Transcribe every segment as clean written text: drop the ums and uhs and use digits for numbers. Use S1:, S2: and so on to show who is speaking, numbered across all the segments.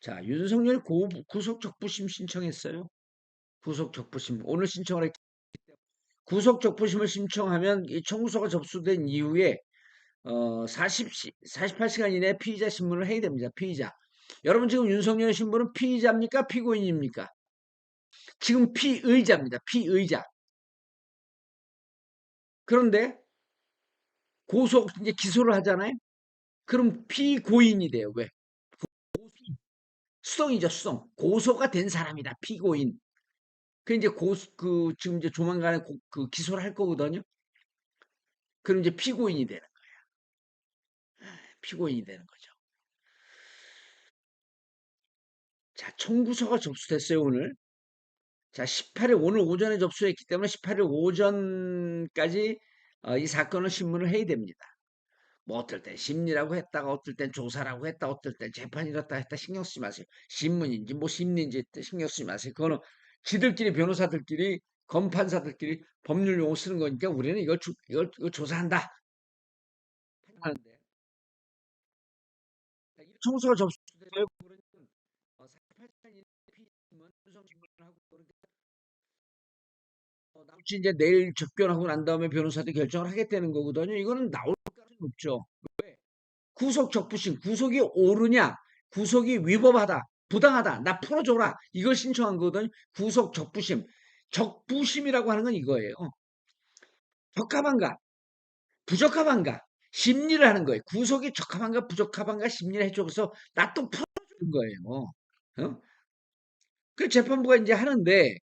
S1: 자, 윤석열이 구속 적부심 신청했어요. 구속 적부심. 오늘 신청을 했. 구속 적부심을 신청하면 이 청구서가 접수된 이후에 48시간 이내에 피의자 신문을 해야 됩니다. 피의자. 여러분 지금 윤석열 신부는 피의자입니까? 피고인입니까? 지금 피의자입니다. 피의자. 그런데 고속 이제 기소를 하잖아요. 그럼 피고인이 돼요. 왜? 수성이죠, 수성. 고소가 된 사람이다. 피고인. 그 이제 지금 이제 조만간에 그 기소를 할 거거든요. 그럼 이제 피고인이 되는 피고인이 되는 거죠. 자, 청구서가 접수됐어요, 오늘. 자, 18일 오늘 오전에 접수했기 때문에 18일 오전까지 이 사건을 신문을 해야 됩니다. 뭐 어떨 땐 심리라고 했다가 어떨 땐 조사라고 했다 어떨 땐 재판이었다 했다 신경 쓰지 마세요. 신문인지 뭐 심리인지 신경 쓰지 마세요. 그거는 지들끼리 변호사들끼리 검판사들끼리 법률 용어 쓰는 거니까 우리는 이걸 조사한다 하는데 청구서가 접수돼요. 그러면 48시간 피신문 신문을 하고 나올지 이제 내일 접견하고 난 다음에 변호사도 결정을 하겠다는 거거든요. 이거는 나올 가능성이 없죠. 구속 적부심, 구속이 옳으냐, 구속이 위법하다, 부당하다, 나 풀어줘라. 이걸 신청한 거거든요. 구속 적부심. 적부심이라고 하는 건 이거예요. 적합한가, 부적합한가, 심리를 하는 거예요. 구속이 적합한가, 부적합한가 심리를 해줘서 나 또 풀어주는 거예요. 어? 그 재판부가 이제 하는데,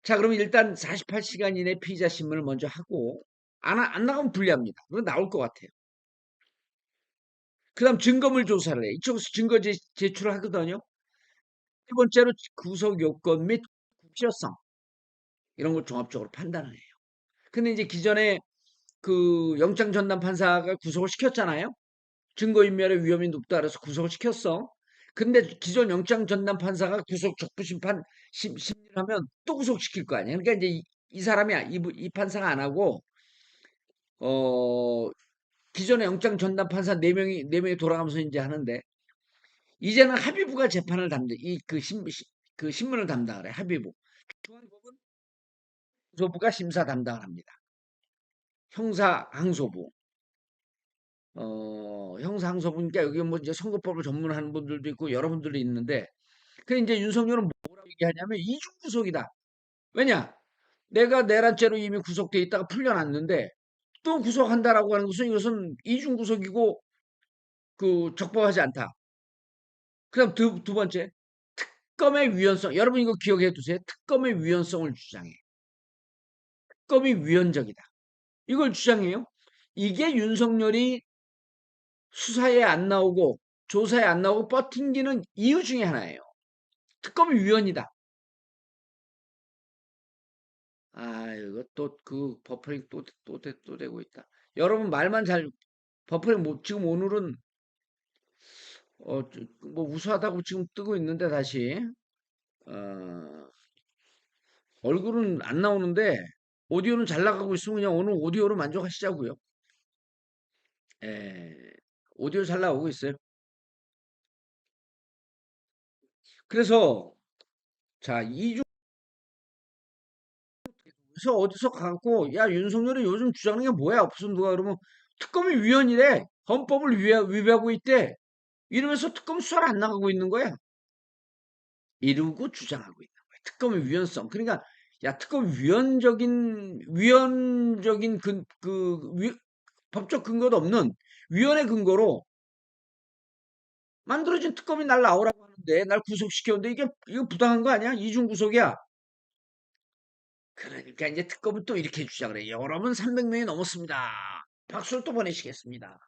S1: 자, 그러면 일단 48시간 이내 피의자 신문을 먼저 하고, 안 나가면 불리합니다. 그건 나올 것 같아요. 그 다음 증거물 조사를 해. 이쪽에서 증거 제출을 하거든요. 세 번째로 구속 요건 및 필요성 이런 걸 종합적으로 판단을 해요. 근데 이제 기존에 그 영장 전담 판사가 구속을 시켰잖아요. 증거인멸의 위험이 높다 그래서 구속을 시켰어. 근데 기존 영장 전담 판사가 구속 적부 심리를 하면 또 구속시킬 거 아니야. 그러니까 이제 이 사람이 이 판사가 안 하고 어 기존의 영장 전담 판사 네 명이 돌아가면서 이제 하는데 이제는 합의부가 재판을 담당 그 신문을 담당을 해. 합의부. 중앙법은 항소부가 심사 담당을 합니다. 형사 항소부. 형사 항소부니까 여기 뭐 이제 선거법을 전문하는 분들도 있고 여러분들이 있는데 그 이제 윤석열은 뭐라고 얘기하냐면 이중 구속이다. 왜냐? 내가 내란죄로 이미 구속돼 있다가 풀려났는데 또 구속한다라고 하는 것은 이것은 이중 구속이고 그 적법하지 않다. 그다음 두 번째 특검의 위헌성. 여러분 이거 기억해 두세요. 특검의 위헌성을 주장해. 특검이 위헌적이다. 이걸 주장해요. 이게 윤석열이 수사에 안 나오고 조사에 안 나오고 버팅기는 이유 중에 하나예요. 특검이 위헌이다. 아, 이거 또 그 버퍼링 또 되고 있다. 여러분 말만 잘 버퍼링 못 지금 오늘은 뭐 우수하다고 지금 뜨고 있는데 다시 어, 얼굴은 안 나오는데 오디오는 잘 나가고 있으면 그냥 오늘 오디오로 만족하시자고요. 예, 오디오 잘 나오고 있어요. 그래서 자, 그래서 어디서 갖고 야 윤석열이 요즘 주장하는 게 뭐야? 무슨 누가 그러면 특검이 위헌이래. 헌법을 위배하고 있대. 이러면서 특검 수사를 안 나가고 있는 거야. 이러고 주장하고 있는 거야. 특검의 위헌성. 그러니까 야 특검 위헌적인 법적 근거도 없는 위헌의 근거로 만들어진 특검이 날 나오라고 하는데 날 구속시켰는데 이거 부당한 거 아니야? 이중 구속이야. 그러니까 이제 특검은 또 이렇게 주장을 해요. 여러분 300명이 넘었습니다. 박수를 또 보내시겠습니다.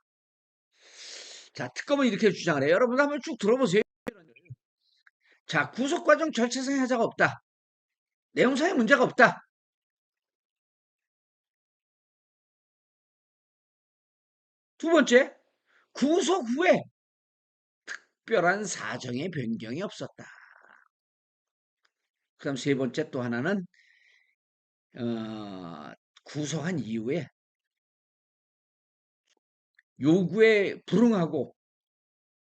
S1: 자, 특검은 이렇게 주장을 해요. 여러분 한번 쭉 들어보세요. 자, 구속 과정 절차상의 하자가 없다. 내용상의 문제가 없다. 두 번째, 구속 후에 특별한 사정의 변경이 없었다. 그럼 세 번째 또 하나는 구속한 이후에 요구에 불응하고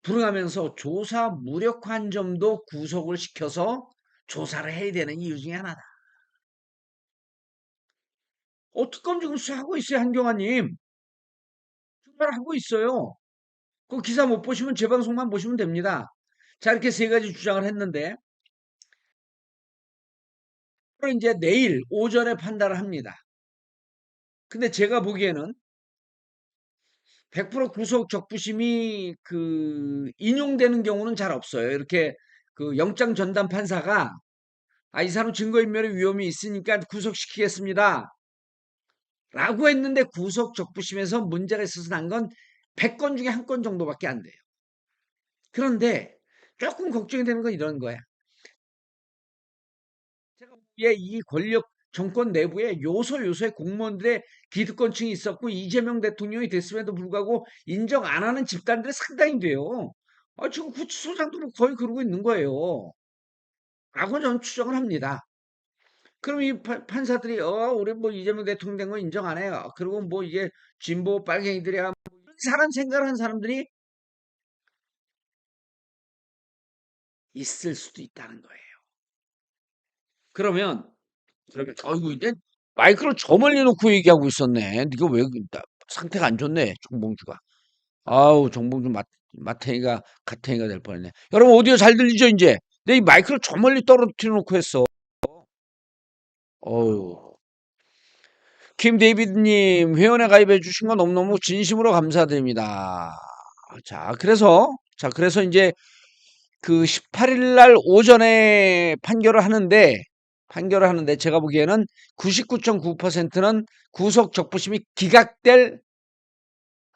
S1: 불응하면서 조사 무력화한 점도 구속을 시켜서 조사를 해야 되는 이유 중에 하나다. 특검 지금 수사하고 있어요, 한경화님. 수사를 하고 있어요. 그 기사 못 보시면 재방송만 보시면 됩니다. 자, 이렇게 세 가지 주장을 했는데, 그럼 이제 내일 오전에 판단을 합니다. 근데 제가 보기에는 100% 구속 적부심이 인용되는 경우는 잘 없어요. 이렇게 영장 전담 판사가 이 사람 증거인멸의 위험이 있으니까 구속시키겠습니다. 라고 했는데 구속 적부심에서 문제가 있어서 난 건 100건 중에 한 건 정도밖에 안 돼요. 그런데 조금 걱정이 되는 건 이런 거야. 제가 보기에 이 권력 정권 내부에 요소요소의 공무원들의 기득권층이 있었고 이재명 대통령이 됐음에도 불구하고 인정 안 하는 집단들이 상당히 돼요. 지금 구치소장도 뭐 거의 그러고 있는 거예요. 라고 저는 추정을 합니다. 그럼 이 판사들이 우리 뭐 이재명 대통령 된 거 인정 안 해요. 그리고 뭐 이게 진보 빨갱이들이야. 뭐 이런 사람 생각을 하는 사람들이 있을 수도 있다는 거예요. 그러면 아이고 이제 마이크를 저 멀리 놓고 얘기하고 있었네. 네가 왜 상태가 안 좋네, 정봉주가. 아우, 정봉주 마탱이가 가탱이가 될 뻔했네. 여러분 오디오 잘 들리죠, 이제? 내 이 마이크를 저 멀리 떨어뜨려 놓고 했어. 어우. 킴 데이비드님, 회원에 가입해 주신 거 너무너무 진심으로 감사드립니다. 그래서 이제 18일 날 오전에 판결을 하는데 제가 보기에는 99.9%는 구속 적부심이 기각될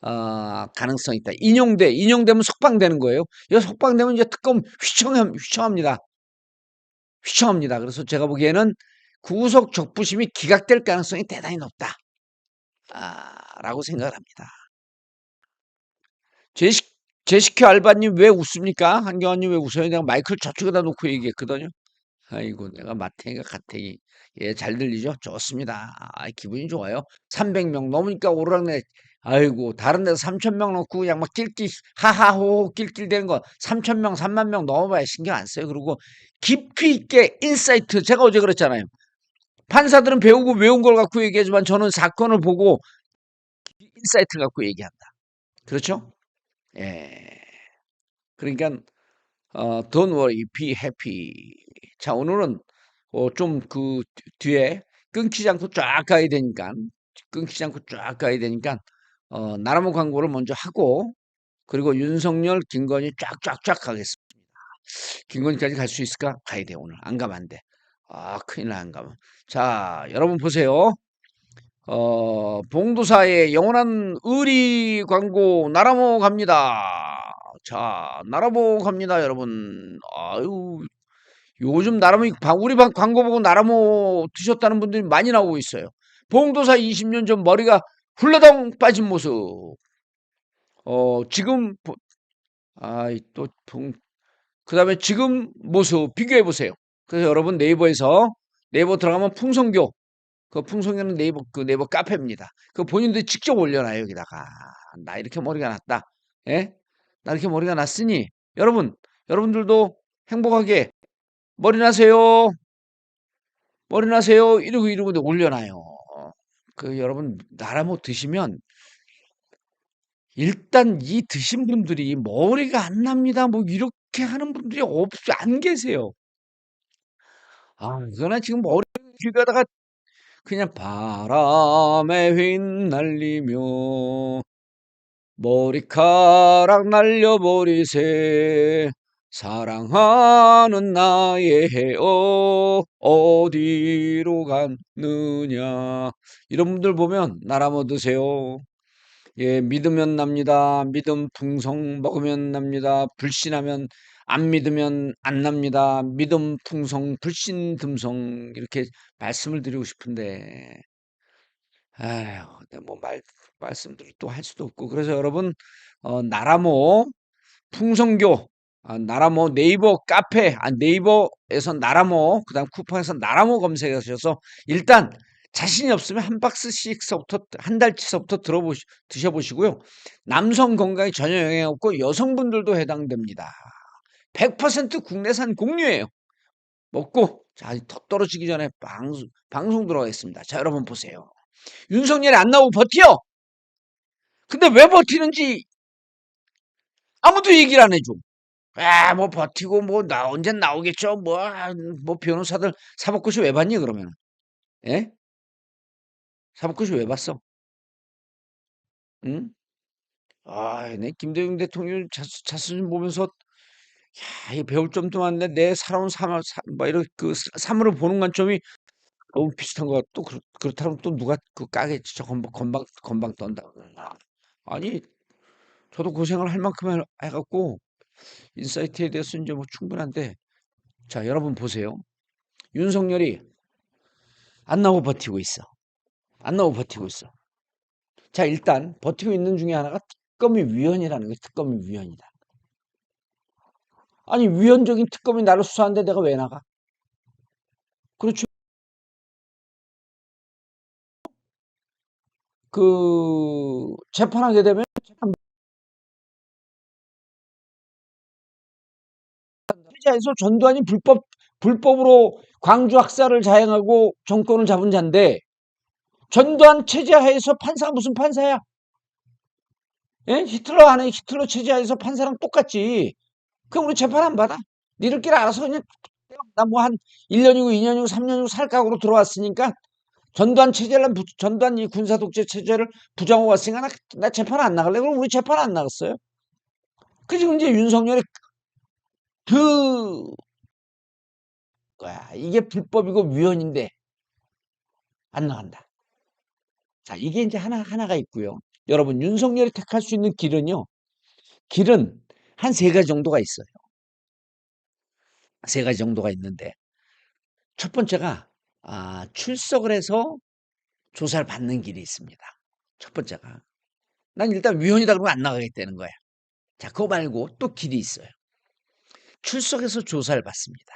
S1: 가능성이 있다. 인용되면 석방되는 거예요. 이거 석방되면 이제 특검 휘청합니다. 휘청합니다. 그래서 제가 보기에는 구속 적부심이 기각될 가능성이 대단히 높다. 라고 생각을 합니다. 제시큐 알바님 왜 웃습니까? 한경환님 왜 웃어요? 내가 마이크를 저쪽에다 놓고 얘기했거든요. 아이고, 내가 마탱이가 가탱이. 예, 잘 들리죠? 좋습니다. 기분이 좋아요. 300명 넘으니까 오르락내. 아이고, 다른 데서 3,000명 넘고 그냥 막 하하호호 낄낄대는 거 3,000명, 3만 명 넘어봐야 신경 안 써요. 그리고 깊이 있게 인사이트. 제가 어제 그랬잖아요. 판사들은 배우고 외운 걸 갖고 얘기하지만 저는 사건을 보고 인사이트 갖고 얘기한다. 그렇죠? 예. 그러니까 don't worry, be happy. 자, 오늘은 좀 뒤에 끊기지 않고 쫙 가야 되니까 나라모 광고를 먼저 하고 그리고 윤석열, 김건희 쫙쫙쫙 가겠습니다. 김건희까지 갈 수 있을까? 가야 돼 오늘. 안 가면 안 돼. 큰일 나 안 가면. 자, 여러분 보세요. 봉도사의 영원한 의리 광고 나라모 갑니다. 자, 나라모 갑니다, 여러분. 아유, 요즘 나라모 우리 방 광고 보고 나라모 드셨다는 분들이 많이 나오고 있어요. 봉도사 20년 전 머리가 훌러덩 빠진 모습. 지금 또 그다음에 지금 모습 비교해 보세요. 그래서 여러분 네이버 들어가면 풍성교 풍성교는 네이버 카페입니다. 본인들이 직접 올려놔요, 여기다가. 나 이렇게 머리가 났다. 예? 나 이렇게 머리가 났으니 여러분들도 행복하게 머리 나세요. 머리 나세요. 이러고 올려놔요. 여러분 나라모 드시면 일단 이 드신 분들이 머리가 안 납니다. 뭐 이렇게 하는 분들이 안 계세요. 그러나 지금 머리 길 가다가 그냥 바람에 휘날리며 머리카락 날려버리세 사랑하는 나의 헤어 어디로 갔느냐 이런 분들 보면 나라모 드세요. 예, 믿으면 납니다. 믿음 풍성 먹으면 납니다. 불신하면 안 믿으면 안 납니다. 믿음 풍성 불신 듬성 이렇게 말씀을 드리고 싶은데 아휴, 말씀들을 또 할 수도 없고 그래서 여러분 나라모 풍성교 나라모 네이버 카페 네이버에서 나라모 그다음 쿠팡에서 나라모 검색하셔서 일단 자신이 없으면 한 박스씩서부터 한 달치서부터 드셔보시고요. 남성 건강에 전혀 영향 없고 여성분들도 해당됩니다. 100% 국내산 곡류예요. 먹고 자, 더 떨어지기 전에 방송 들어가겠습니다. 자, 여러분 보세요. 윤석열이 안 나오고 버텨. 근데 왜 버티는지 아무도 얘기를 안 해줘. 아, 뭐 버티고 뭐 나 언젠 나오겠죠. 뭐 변호사들 사법고시 왜 봤니 그러면? 예? 사법고시 왜 봤어? 응? 아, 내 김대중 대통령 자수심 보면서 야, 이 배울 점도 많은데 내 살아온 뭐 이런 그 삶을 보는 관점이 너무 비슷한 것 같아. 또 그렇다면 또 누가 그 까겠지. 저 건방 떤다. 아니, 저도 고생을 할 만큼 해갖고 인사이트에 대해서 이제 뭐 충분한데 자, 여러분 보세요. 윤석열이 안 나오고 버티고 있어. 안 나오고 버티고 있어. 자, 일단 버티고 있는 중에 하나가 특검이 위헌이라는 거야. 특검이 위헌이다. 아니, 위헌적인 특검이 나를 수사하는데 내가 왜 나가? 그렇죠. 그 재판하게 되면 체제에서 전두환이 불법으로 광주 학살을 자행하고 정권을 잡은 자인데 전두환 체제 하에서 판사가 무슨 판사야? 예? 히틀러 체제 하에서 판사랑 똑같지. 그럼 우리 재판 안 받아? 니들끼리 알아서 그냥 나 뭐 한 1년이고 2년이고 3년이고 살 각오로 들어왔으니까 전두환 이 군사 독재 체제를 부정하고 왔으니까 나 재판 안 나갈래? 그럼 우리 재판 안 나갔어요. 그 지금 이제 윤석열이 그 거야. 이게 불법이고 위헌인데 안 나간다. 자, 이게 이제 하나가 있고요. 여러분, 윤석열이 택할 수 있는 길은 한 세 가지 정도가 있어요. 세 가지 정도가 있는데, 첫 번째가, 출석을 해서 조사를 받는 길이 있습니다. 첫 번째가. 난 일단 위헌이다 그러면 안 나가겠다는 거야. 자, 그거 말고 또 길이 있어요. 출석해서 조사를 받습니다.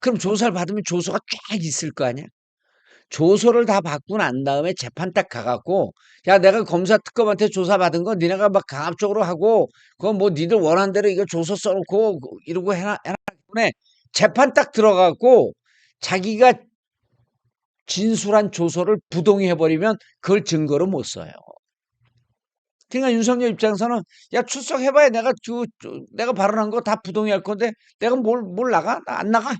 S1: 그럼 조사를 받으면 조서가 쫙 있을 거 아니야? 조서를 다 받고 난 다음에 재판 딱 가갖고 야 내가 검사 특검한테 조사받은 거 니네가 막 강압적으로 하고 그건 뭐 니들 원하는 대로 이거 조서 써놓고 이러고 해라 때문에 재판 딱 들어가고 자기가 진술한 조서를 부동의해버리면 그걸 증거로 못 써요. 그러니까 윤석열 입장에서는 야 출석해봐야 내가 발언한 거 다 부동의할 건데 내가 뭘 나가? 나 안 나가.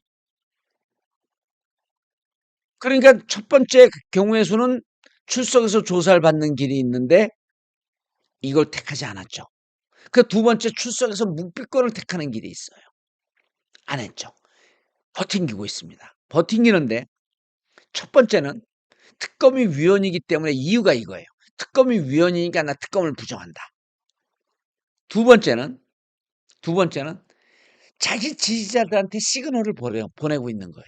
S1: 그러니까 첫 번째 경우의 수는 출석해서 조사를 받는 길이 있는데 이걸 택하지 않았죠. 그 두 번째 출석해서 묵비권을 택하는 길이 있어요. 안 했죠. 버팅기고 있습니다. 버팅기는데 첫 번째는 특검이 위헌이기 때문에 이유가 이거예요. 특검이 위헌이니까 나 특검을 부정한다. 두 번째는 자기 지지자들한테 시그널을 보내고 있는 거예요.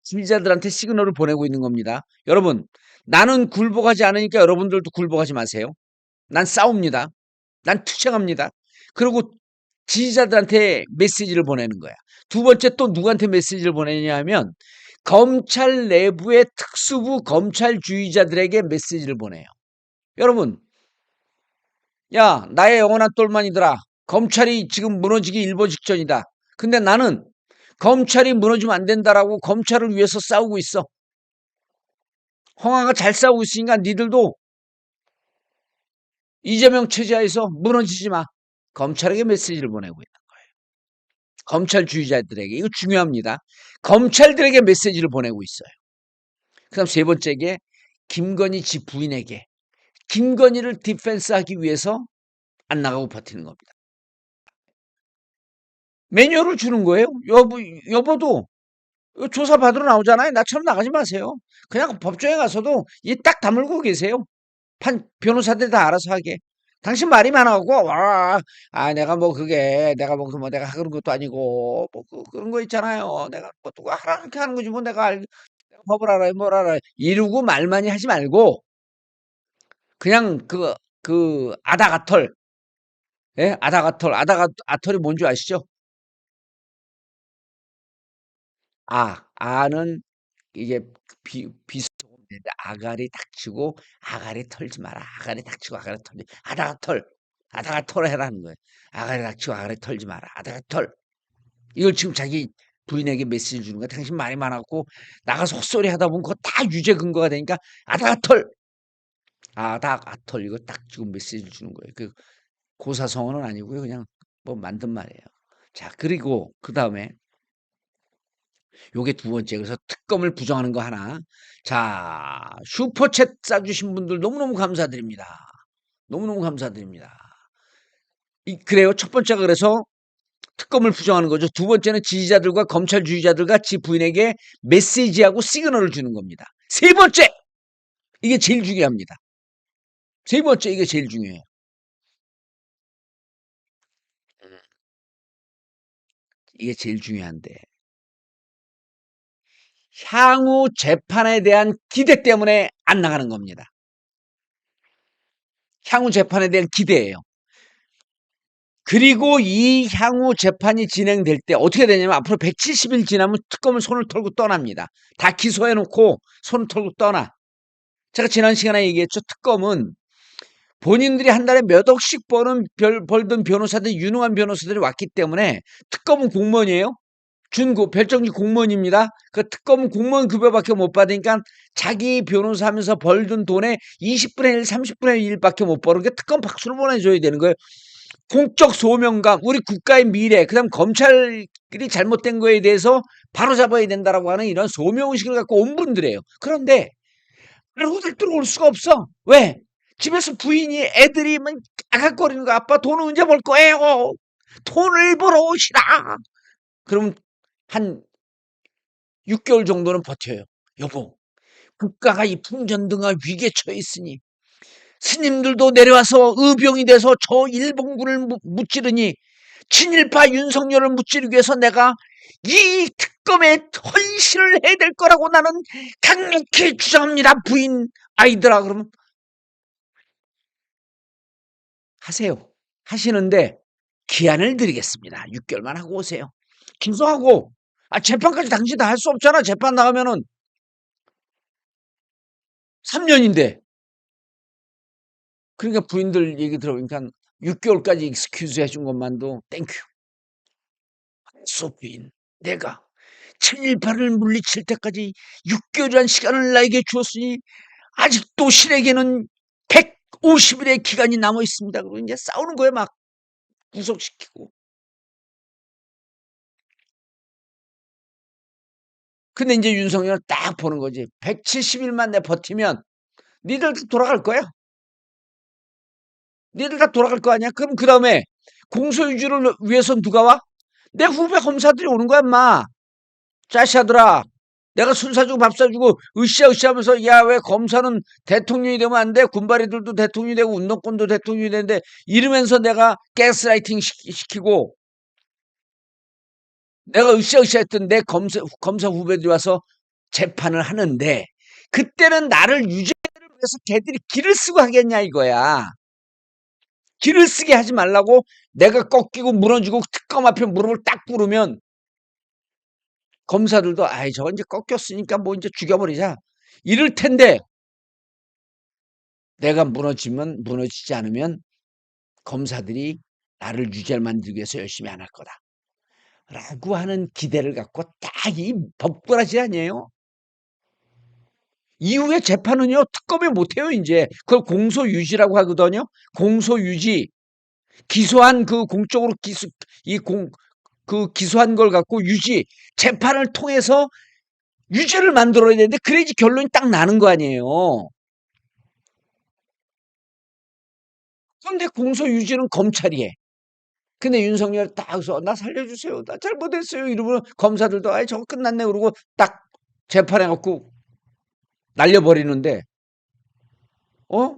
S1: 지지자들한테 시그널을 보내고 있는 겁니다. 여러분, 나는 굴복하지 않으니까 여러분들도 굴복하지 마세요. 난 싸웁니다. 난 투쟁합니다. 그리고 지지자들한테 메시지를 보내는 거야. 두 번째 또 누구한테 메시지를 보내냐 하면 검찰 내부의 특수부 검찰주의자들에게 메시지를 보내요. 여러분, 야, 나의 영원한 똘마니들아. 검찰이 지금 무너지기 일보 직전이다. 근데 나는 검찰이 무너지면 안 된다라고 검찰을 위해서 싸우고 있어. 홍화가 잘 싸우고 있으니까 니들도 이재명 체제하에서 무너지지 마. 검찰에게 메시지를 보내고 있는 거예요. 검찰주의자들에게. 이거 중요합니다. 검찰들에게 메시지를 보내고 있어요. 그 다음 세 번째게 김건희 지 부인에게 김건희를 디펜스하기 위해서 안 나가고 버티는 겁니다. 매뉴얼을 주는 거예요. 여보도 조사 받으러 나오잖아요. 나처럼 나가지 마세요. 그냥 법정에 가서도 이 딱 다물고 계세요. 변호사들이 다 알아서 하게. 당신 말이 많아갖고, 내가 뭐 그게, 내가 그런 것도 아니고, 뭐 그런 거 있잖아요. 내가 뭐 누가 하라는 하는 거지, 뭐 내가 법을 알아요, 뭘 알아요. 이러고 말 많이 하지 말고, 그냥 아다가털, 예? 아다가털이 뭔지 아시죠? 아는 이게 비속어인데 아가리 닥치고 아가리 털지 마라. 아가리 닥치고 아가리 털지. 아다가 털. 아다가 털 해라는 거예요. 아가리 닥치고 아가리 털지 마라. 아다가 털. 이걸 지금 자기 부인에게 메시지 주는 거야. 당신 말이 많았고 나가서 헛소리 하다 보면 그거 다 유죄 근거가 되니까 아다가 털. 아다가 털. 이거 딱 지금 메시지 주는 거예요. 그 고사성어는 아니고요. 그냥 뭐 만든 말이에요. 자, 그리고 그다음에 요게 두 번째. 그래서 특검을 부정하는 거 하나. 자, 슈퍼챗 쏴주신 분들 너무너무 감사드립니다. 너무너무 감사드립니다. 그래요. 첫 번째가 그래서 특검을 부정하는 거죠. 두 번째는 지지자들과 검찰주의자들과 지 부인에게 메시지하고 시그널을 주는 겁니다. 세 번째! 이게 제일 중요합니다. 세 번째, 이게 제일 중요해요. 이게 제일 중요한데. 향후 재판에 대한 기대 때문에 안 나가는 겁니다. 향후 재판에 대한 기대예요. 그리고 이 향후 재판이 진행될 때 어떻게 되냐면 앞으로 170일 지나면 특검을 손을 털고 떠납니다. 다 기소해 놓고 손을 털고 떠나. 제가 지난 시간에 얘기했죠. 특검은 본인들이 한 달에 몇 억씩 벌던 변호사들, 유능한 변호사들이 왔기 때문에 특검은 공무원이에요. 별정직 공무원입니다. 그 특검은 공무원 급여밖에 못 받으니까 자기 변호사 하면서 벌던 돈의 20분의 1, 30분의 1밖에 못 벌으니까 특검 박수를 보내줘야 되는 거예요. 공적 소명감, 우리 국가의 미래, 그다음 검찰이 잘못된 거에 대해서 바로잡아야 된다라고 하는 이런 소명의식을 갖고 온 분들이에요. 그런데 호들 들어올 수가 없어. 왜? 집에서 부인이 애들이 막 아각거리는 거. 아빠 돈 언제 벌 거예요? 돈을 벌어 오시라. 그러면 한 6개월 정도는 버텨요. 여보, 국가가 이 풍전등화 위기에 처해 있으니 스님들도 내려와서 의병이 돼서 저 일본군을 무찌르니 친일파 윤석열을 무찌르기 위해서 내가 이 특검에 헌신을 해야 될 거라고 나는 강력히 주장합니다. 부인 아이들아. 그러면 하세요. 하시는데 기한을 드리겠습니다. 6개월만 하고 오세요. 기소하고 재판까지 당신 다 할 수 없잖아. 재판 나가면은 3년인데. 그러니까 부인들 얘기 들어보니까 6개월까지 익스큐즈 해준 것만도 땡큐. 소피인 내가 친일파를 물리칠 때까지 6개월이라는 시간을 나에게 주었으니 아직도 신에게는 150일의 기간이 남아 있습니다. 그리고 이제 싸우는 거예요. 막 구속시키고. 근데 이제 윤석열은 딱 보는 거지. 170일만 내 버티면 니들 다 돌아갈 거야. 니들 다 돌아갈 거 아니야. 그럼 그 다음에 공소유지를 위해서 누가 와? 내 후배 검사들이 오는 거야, 인마. 짜샤들아. 내가 술 사주고 밥 사주고 으쌰으쌰 하면서 야, 왜 검사는 대통령이 되면 안 돼? 군바리들도 대통령이 되고 운동권도 대통령이 되는데 이러면서 내가 가스라이팅 시키고 내가 으쌰으쌰 했던 내 검사 후배들이 와서 재판을 하는데 그때는 나를 유죄를 위해서 걔들이 길을 쓰고 하겠냐 이거야. 길을 쓰게 하지 말라고 내가 꺾이고 무너지고 특검 앞에 무릎을 딱 꿇으면 검사들도 아이 저건 이제 꺾였으니까 뭐 이제 죽여버리자 이럴 텐데 내가 무너지지 않으면 검사들이 나를 유죄를 만들기 위해서 열심히 안 할 거다. 라고 하는 기대를 갖고 딱 이 법꾸라지 아니에요? 이후에 재판은요, 특검이 못해요, 이제. 그걸 공소유지라고 하거든요. 공소유지. 기소한 그 공적으로 기소한 걸 갖고 유지. 재판을 통해서 유죄를 만들어야 되는데, 그래야지 결론이 딱 나는 거 아니에요. 그런데 공소유지는 검찰이 해. 근데 윤석열 딱 해서 나 살려주세요. 나 잘못했어요. 이러면 검사들도 아이 저거 끝났네. 그러고 딱 재판해갖고 날려버리는데, 어?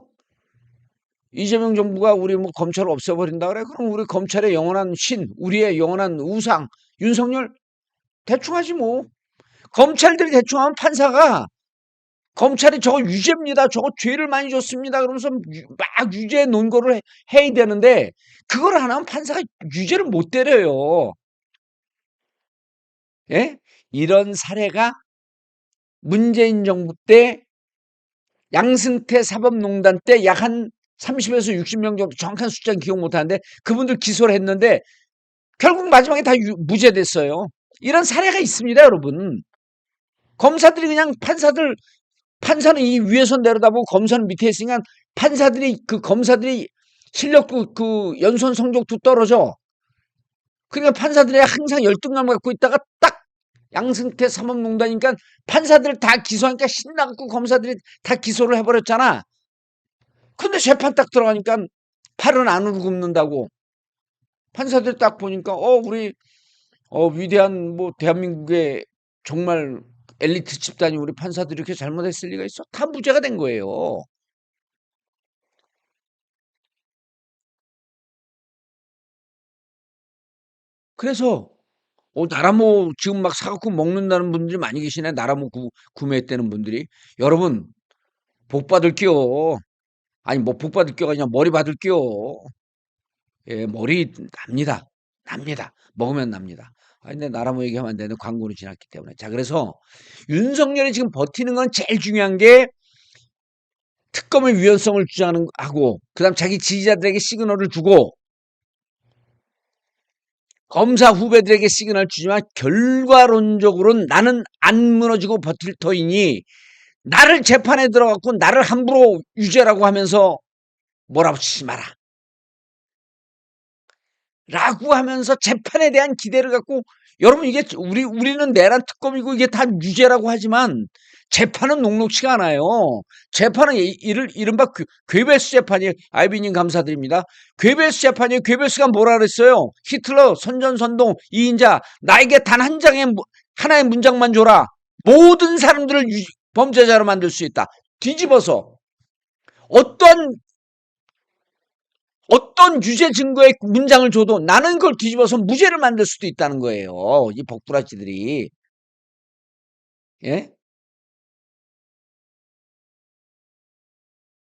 S1: 이재명 정부가 우리 뭐 검찰을 없애버린다 그래? 그럼 우리 검찰의 영원한 우리의 영원한 우상, 윤석열 대충 하지 뭐. 검찰들이 대충 하면 판사가 검찰이 저거 유죄입니다. 저거 죄를 많이 줬습니다. 그러면서 막 유죄 논거를 해야 되는데 그걸 안 하면 판사가 유죄를 못 때려요. 예? 이런 사례가 문재인 정부 때 양승태 사법농단 때 약 한 30에서 60명 정도 정확한 숫자는 기억 못하는데 그분들 기소를 했는데 결국 마지막에 다 무죄됐어요. 이런 사례가 있습니다, 여러분. 검사들이 그냥 판사는 이 위에서 내려다보고 검사는 밑에 있으니까 검사들이 실력도 연수원 성적도 떨어져. 그러니까 판사들이 항상 열등감 갖고 있다가 딱 양승태 사법농단이니까 판사들 다 기소하니까 신나갖고 검사들이 다 기소를 해버렸잖아. 근데 재판 딱 들어가니까 팔은 안으로 굽는다고. 판사들 딱 보니까 우리 위대한 뭐 대한민국의 정말 엘리트 집단이 우리 판사들이 이렇게 잘못했을 리가 있어? 다 무죄가 된 거예요. 그래서 나라모 지금 막 사갖고 먹는다는 분들이 많이 계시네. 나라모 구매했다는 분들이. 여러분 복 받을게요. 아니 뭐 복 받을게요 아니라 머리 받을게요. 예, 머리 납니다. 먹으면 납니다. 근데 나라모 얘기하면 안 되는데 광고는 지났기 때문에. 자, 그래서 윤석열이 지금 버티는 건 제일 중요한 게 특검의 위헌성을 주장하는 하고 그다음 자기 지지자들에게 시그널을 주고 검사 후배들에게 시그널을 주지만 결과론적으로는 나는 안 무너지고 버틸 터이니 나를 재판에 들어갔고 나를 함부로 유죄라고 하면서 몰아붙이지 마라. 라고 하면서 재판에 대한 기대를 갖고 여러분 이게 우리는 내란 특검이고 이게 다 유죄라고 하지만 재판은 녹록치가 않아요. 재판은 이른바 괴벨스 재판이에요. 아이비님 감사드립니다. 괴벨스 재판이에요. 괴벨스가 뭐라 그랬어요? 히틀러 선전선동 이인자 나에게 단 한 장의 하나의 문장만 줘라. 모든 사람들을 범죄자로 만들 수 있다. 뒤집어서 어떤 유죄 증거의 문장을 줘도 나는 그걸 뒤집어서 무죄를 만들 수도 있다는 거예요. 이 복부라지들이. 예?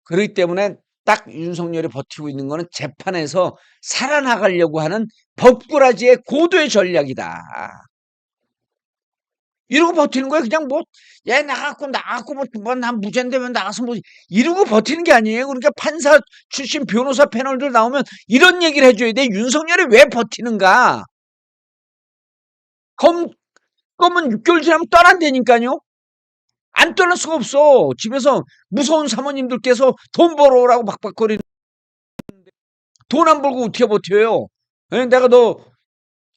S1: 그렇기 때문에 딱 윤석열이 버티고 있는 거는 재판에서 살아나가려고 하는 법꾸라지의 고도의 전략이다. 이러고 버티는 거야. 그냥 뭐, 얘 나갔고, 난 무죄인데면 나가서 뭐, 이러고 버티는 게 아니에요. 그러니까 판사 출신 변호사 패널들 나오면 이런 얘기를 해줘야 돼. 윤석열이 왜 버티는가? 검은 6개월 지나면 떠난다니까요. 안 떠날 수가 없어. 집에서 무서운 사모님들께서 돈 벌어오라고 박박거리는 돈 안 벌고 어떻게 버텨요? 내가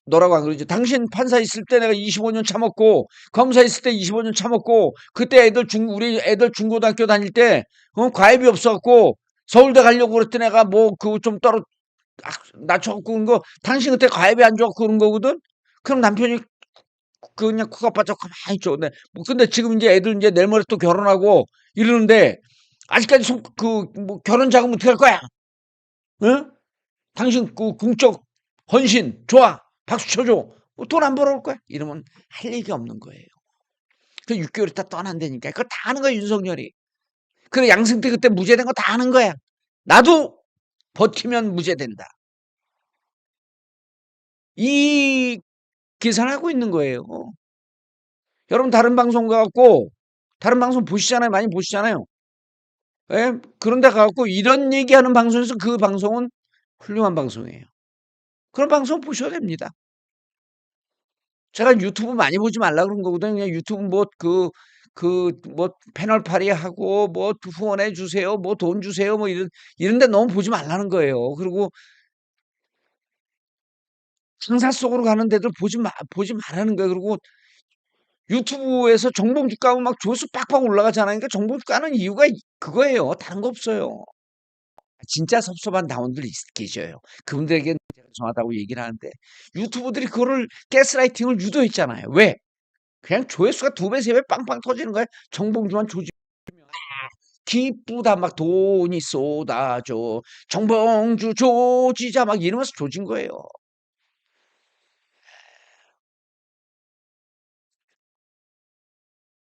S1: 너라고 안 그러지. 당신 판사 있을 때 내가 25년 참았고 검사 있을 때 25년 참았고 그때 우리 애들 중고등학교 다닐 때 과외비 없어갖고 서울대 가려고 그랬더니 내가 뭐 그거 좀 낮춰갖고 그런 거 당신 그때 과외비 안 줘갖고 그런 거거든. 그럼 남편이 그냥 코가 바짝 가만히 있죠. 근데 지금 이제 애들 이제 내일 모레 또 결혼하고 이러는데 아직까지 뭐 결혼 자금 어떻게 할 거야? 응? 당신 궁적 헌신 좋아 박수 쳐줘. 돈 안 벌어올 거야? 이러면 할 얘기 없는 거예요. 그 6개월 있다 떠난다니까. 그거 다 아는 거야 윤석열이. 그래 양승태 그때 무죄된 거 다 아는 거야. 나도 버티면 무죄된다. 이 계산하고 있는 거예요. 여러분 다른 방송 가갖고 다른 방송 보시잖아요. 많이 보시잖아요. 예? 그런데 가갖고 이런 얘기하는 방송에서 그 방송은 훌륭한 방송이에요. 그런 방송 보셔야 됩니다. 제가 유튜브 많이 보지 말라 그런 거거든요. 그냥 유튜브 뭐 패널 파리하고 뭐 후원해 주세요. 뭐 돈 주세요. 뭐 이런데 너무 보지 말라는 거예요. 그리고 상사 속으로 가는 데들 보지 말라는 거예요. 그리고 유튜브에서 정봉주 까면 막 조회수 빡빡 올라가잖아요. 그러니까 정봉주 까는 이유가 그거예요. 다른 거 없어요. 진짜 섭섭한 다원들이 계셔요. 그분들에게는 제가 정하다고 얘기를 하는데 유튜브들이 그거를 가스라이팅을 유도했잖아요. 왜? 그냥 조회수가 2배, 3배 빵빵 터지는 거야. 정봉주만 조지면 기쁘다 막 돈이 쏟아져. 정봉주 조지자 막 이러면서 조진 거예요.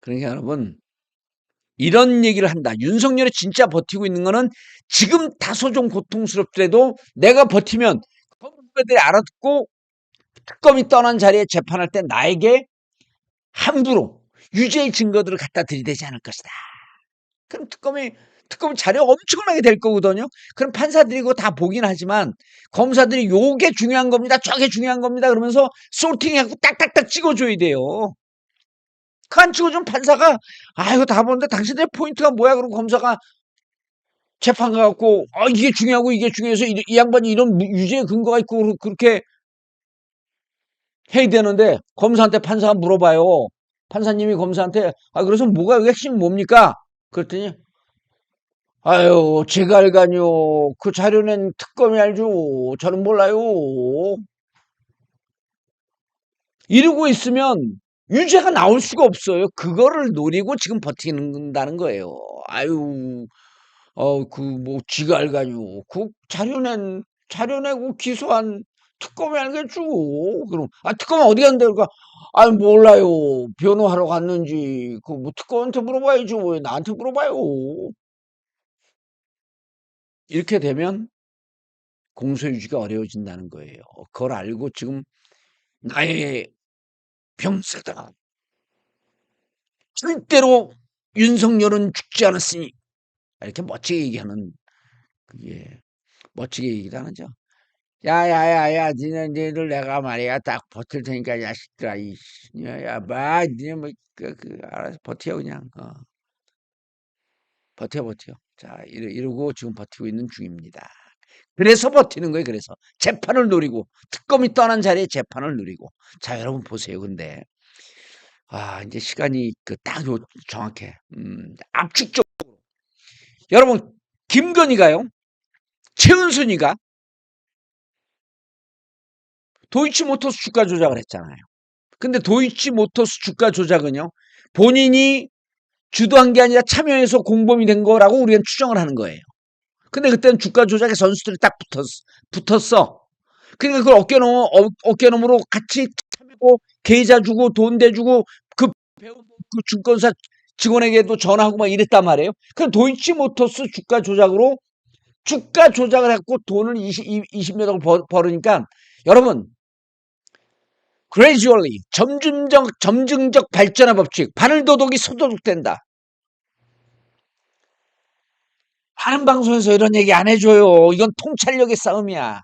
S1: 그러니까 여러분 이런 얘기를 한다. 윤석열이 진짜 버티고 있는 거는 지금 다소 좀 고통스럽더라도 내가 버티면 법무부들이 알아듣고 특검이 떠난 자리에 재판할 때 나에게 함부로 유죄의 증거들을 갖다 들이대지 않을 것이다. 그럼 특검이 자료 엄청나게 될 거거든요. 그럼 판사들이 그거 다 보긴 하지만 검사들이 요게 중요한 겁니다. 저게 중요한 겁니다. 그러면서 소팅해갖고 딱딱딱 찍어줘야 돼요. 그 안 찍어주면 판사가 이거 다 보는데 당신들의 포인트가 뭐야? 그러고 검사가 재판 가갖고 이게 중요하고 이게 중요해서 이 양반이 이런 유죄의 근거가 있고 그렇게 해야 되는데 검사한테 판사가 물어봐요. 판사님이 검사한테 그래서 뭐가 핵심 뭡니까? 그랬더니 아유 제가 알가뇨. 그 자료는 특검이 알죠. 저는 몰라요. 이러고 있으면 유죄가 나올 수가 없어요. 그거를 노리고 지금 버티는다는 거예요. 아유 뭐 지가 알가뇨. 그 자료 내고 기소한 특검이 알겠죠. 그럼 특검은 어디 갔는데 그러니까 몰라요. 변호하러 갔는지 그 뭐 특검한테 물어봐야죠. 왜 나한테 물어봐요. 이렇게 되면 공소유지가 어려워진다는 거예요. 그걸 알고 지금 나의 병사다. 절대로 윤석열은 죽지 않았으니 이렇게 멋지게 얘기하는 그게 멋지게 얘기를 하죠. 야야야야 니네들 내가 말이야 딱 버틸 테니까 야식들아 야야 니네 알아서 버텨 그냥 버텨. 자 이러고 지금 버티고 있는 중입니다. 그래서 버티는 거예요. 그래서 재판을 노리고 특검이 떠난 자리에 재판을 노리고 자 여러분 보세요. 근데 이제 시간이 딱 정확해. 압축적 여러분 김건희가요. 최은순이가 도이치모터스 주가 조작을 했잖아요. 근데 도이치모터스 주가 조작은요. 본인이 주도한 게 아니라 참여해서 공범이 된 거라고 우리는 추정을 하는 거예요. 근데 그때는 주가 조작의 선수들이 딱 붙었어. 그러니까 그걸 어깨너머로 같이 참여하고 계좌 주고 돈 대주고 그 배우 그 증권사 직원에게도 전화하고 막 이랬단 말이에요. 그 도이치모터스 주가 조작을 했고 돈을 20몇 억을 벌으니까 여러분 gradually 점증적 발전의 법칙 바늘도둑이 소도둑된다. 다른 방송에서 이런 얘기 안 해줘요. 이건 통찰력의 싸움이야.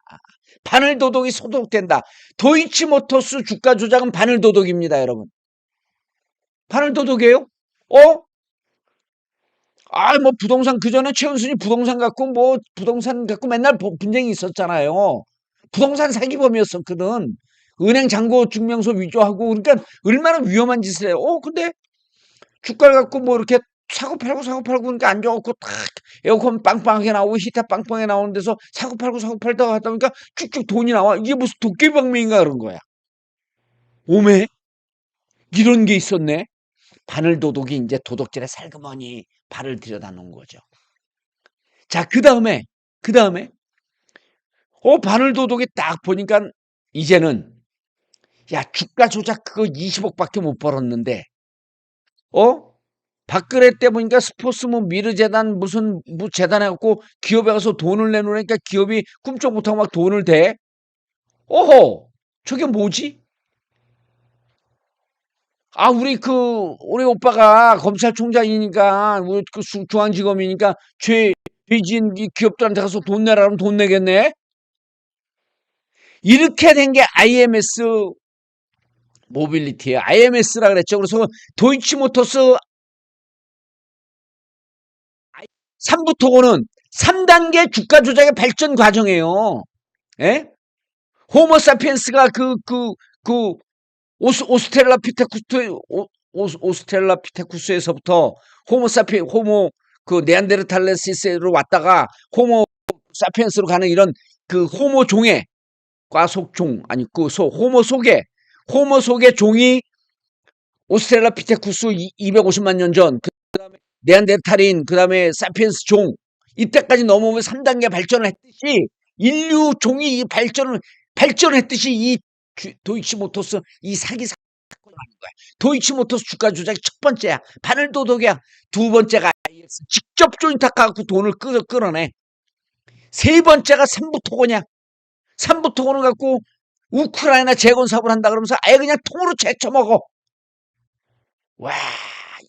S1: 바늘도둑이 소도둑된다. 도이치모터스 주가 조작은 바늘도둑입니다. 여러분. 바늘도둑이에요? 뭐 부동산 그전에 최은순이 부동산 갖고 맨날 분쟁이 있었잖아요. 부동산 사기범이었었거든. 은행 잔고 증명서 위조하고 그러니까 얼마나 위험한 짓을 해요. 근데 주가를 갖고 뭐 이렇게 사고 팔고 그러니까 안 좋고 딱 에어컨 빵빵하게 나오고 히터 빵빵하게 나오는 데서 사고 팔다가 하다 보니까 쭉쭉 돈이 나와. 이게 무슨 도깨비방맹인가 그런 거야. 오메 이런 게 있었네. 바늘도둑이 이제 도둑질에 살그머니 발을 들여다 놓은 거죠. 자, 그 다음에 바늘도둑이 딱 보니까 이제는 야 주가 조작 그거 20억밖에 못 벌었는데 박근혜 때 보니까 스포츠 뭐 미르재단 무슨 재단 해갖고 기업에 가서 돈을 내놓으니까 기업이 꿈쩍 못하고 막 돈을 대. 저게 뭐지? 우리 오빠가 검찰총장이니까 우리 중앙지검이니까 죄지은 기업들한테 가서 돈 내라 그러면 돈 내겠네. 이렇게 된 게 IMS 모빌리티예요. IMS라 그랬죠. 그래서 도이치모터스 3부 토고는 3단계 주가 조작의 발전 과정이에요. 예? 호모사피엔스가 오스트랄로피테쿠스에서부터 호모 네안데르탈레시스로 왔다가 호모 사피엔스로 가는 이런 그 호모 종의 과속종 아니 호모 속의 종이 오스트랄로피테쿠스 250만 년 전 그다음에 네안데르탈인 그다음에 사피엔스 종 이때까지 넘어오면 3단계 발전을 했듯이 인류 종이 발전했듯이 이 도이치모터스 이 사기 사건을 하는 거야. 도이치모터스 주가 조작이 첫 번째야. 바늘도둑이야. 두 번째가 IS 직접 조인탁 갖고 돈을 끌어내. 세 번째가 삼부토고냐. 삼부토고는 갖고 우크라이나 재건 사업을 한다 그러면서 아예 그냥 통으로 제쳐먹어. 와,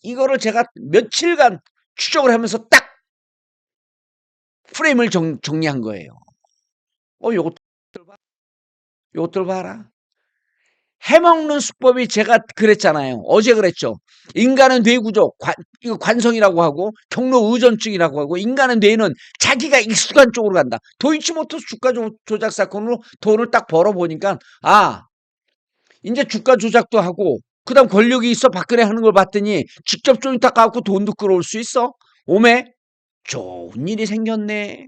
S1: 이거를 제가 며칠간 추적을 하면서 딱 프레임을 정리한 거예요. 요것들 봐라. 해먹는 수법이 제가 그랬잖아요. 어제 그랬죠. 인간은 뇌구조, 이거 관성이라고 하고, 경로 의존증이라고 하고, 인간의 뇌는 자기가 익숙한 쪽으로 간다. 도이치모터스 주가 조작 사건으로 돈을 딱 벌어보니까, 아, 이제 주가 조작도 하고, 그 다음 권력이 있어 박근혜 하는 걸 봤더니, 직접 좀 이따 가갖고 돈도 끌어올 수 있어? 오메? 좋은 일이 생겼네.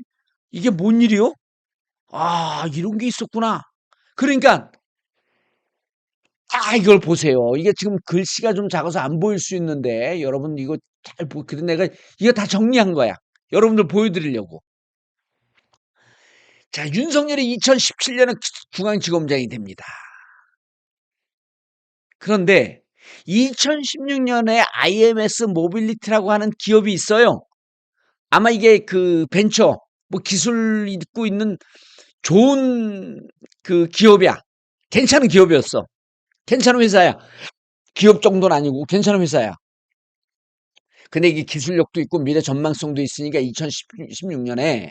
S1: 이게 뭔 일이요? 아, 이런 게 있었구나. 그러니까, 이걸 보세요. 이게 지금 글씨가 좀 작아서 안 보일 수 있는데, 여러분 이거 그래 내가 이거 다 정리한 거야. 여러분들 보여드리려고. 자, 윤석열이 2017년에 중앙지검장이 됩니다. 그런데 2016년에 IMS 모빌리티라고 하는 기업이 있어요. 아마 이게 그 벤처, 뭐 기술 있고 있는 좋은 그 기업이야. 괜찮은 기업이었어. 괜찮은 회사야. 기업 정도는 아니고 괜찮은 회사야. 근데 이게 기술력도 있고 미래 전망성도 있으니까 2016년에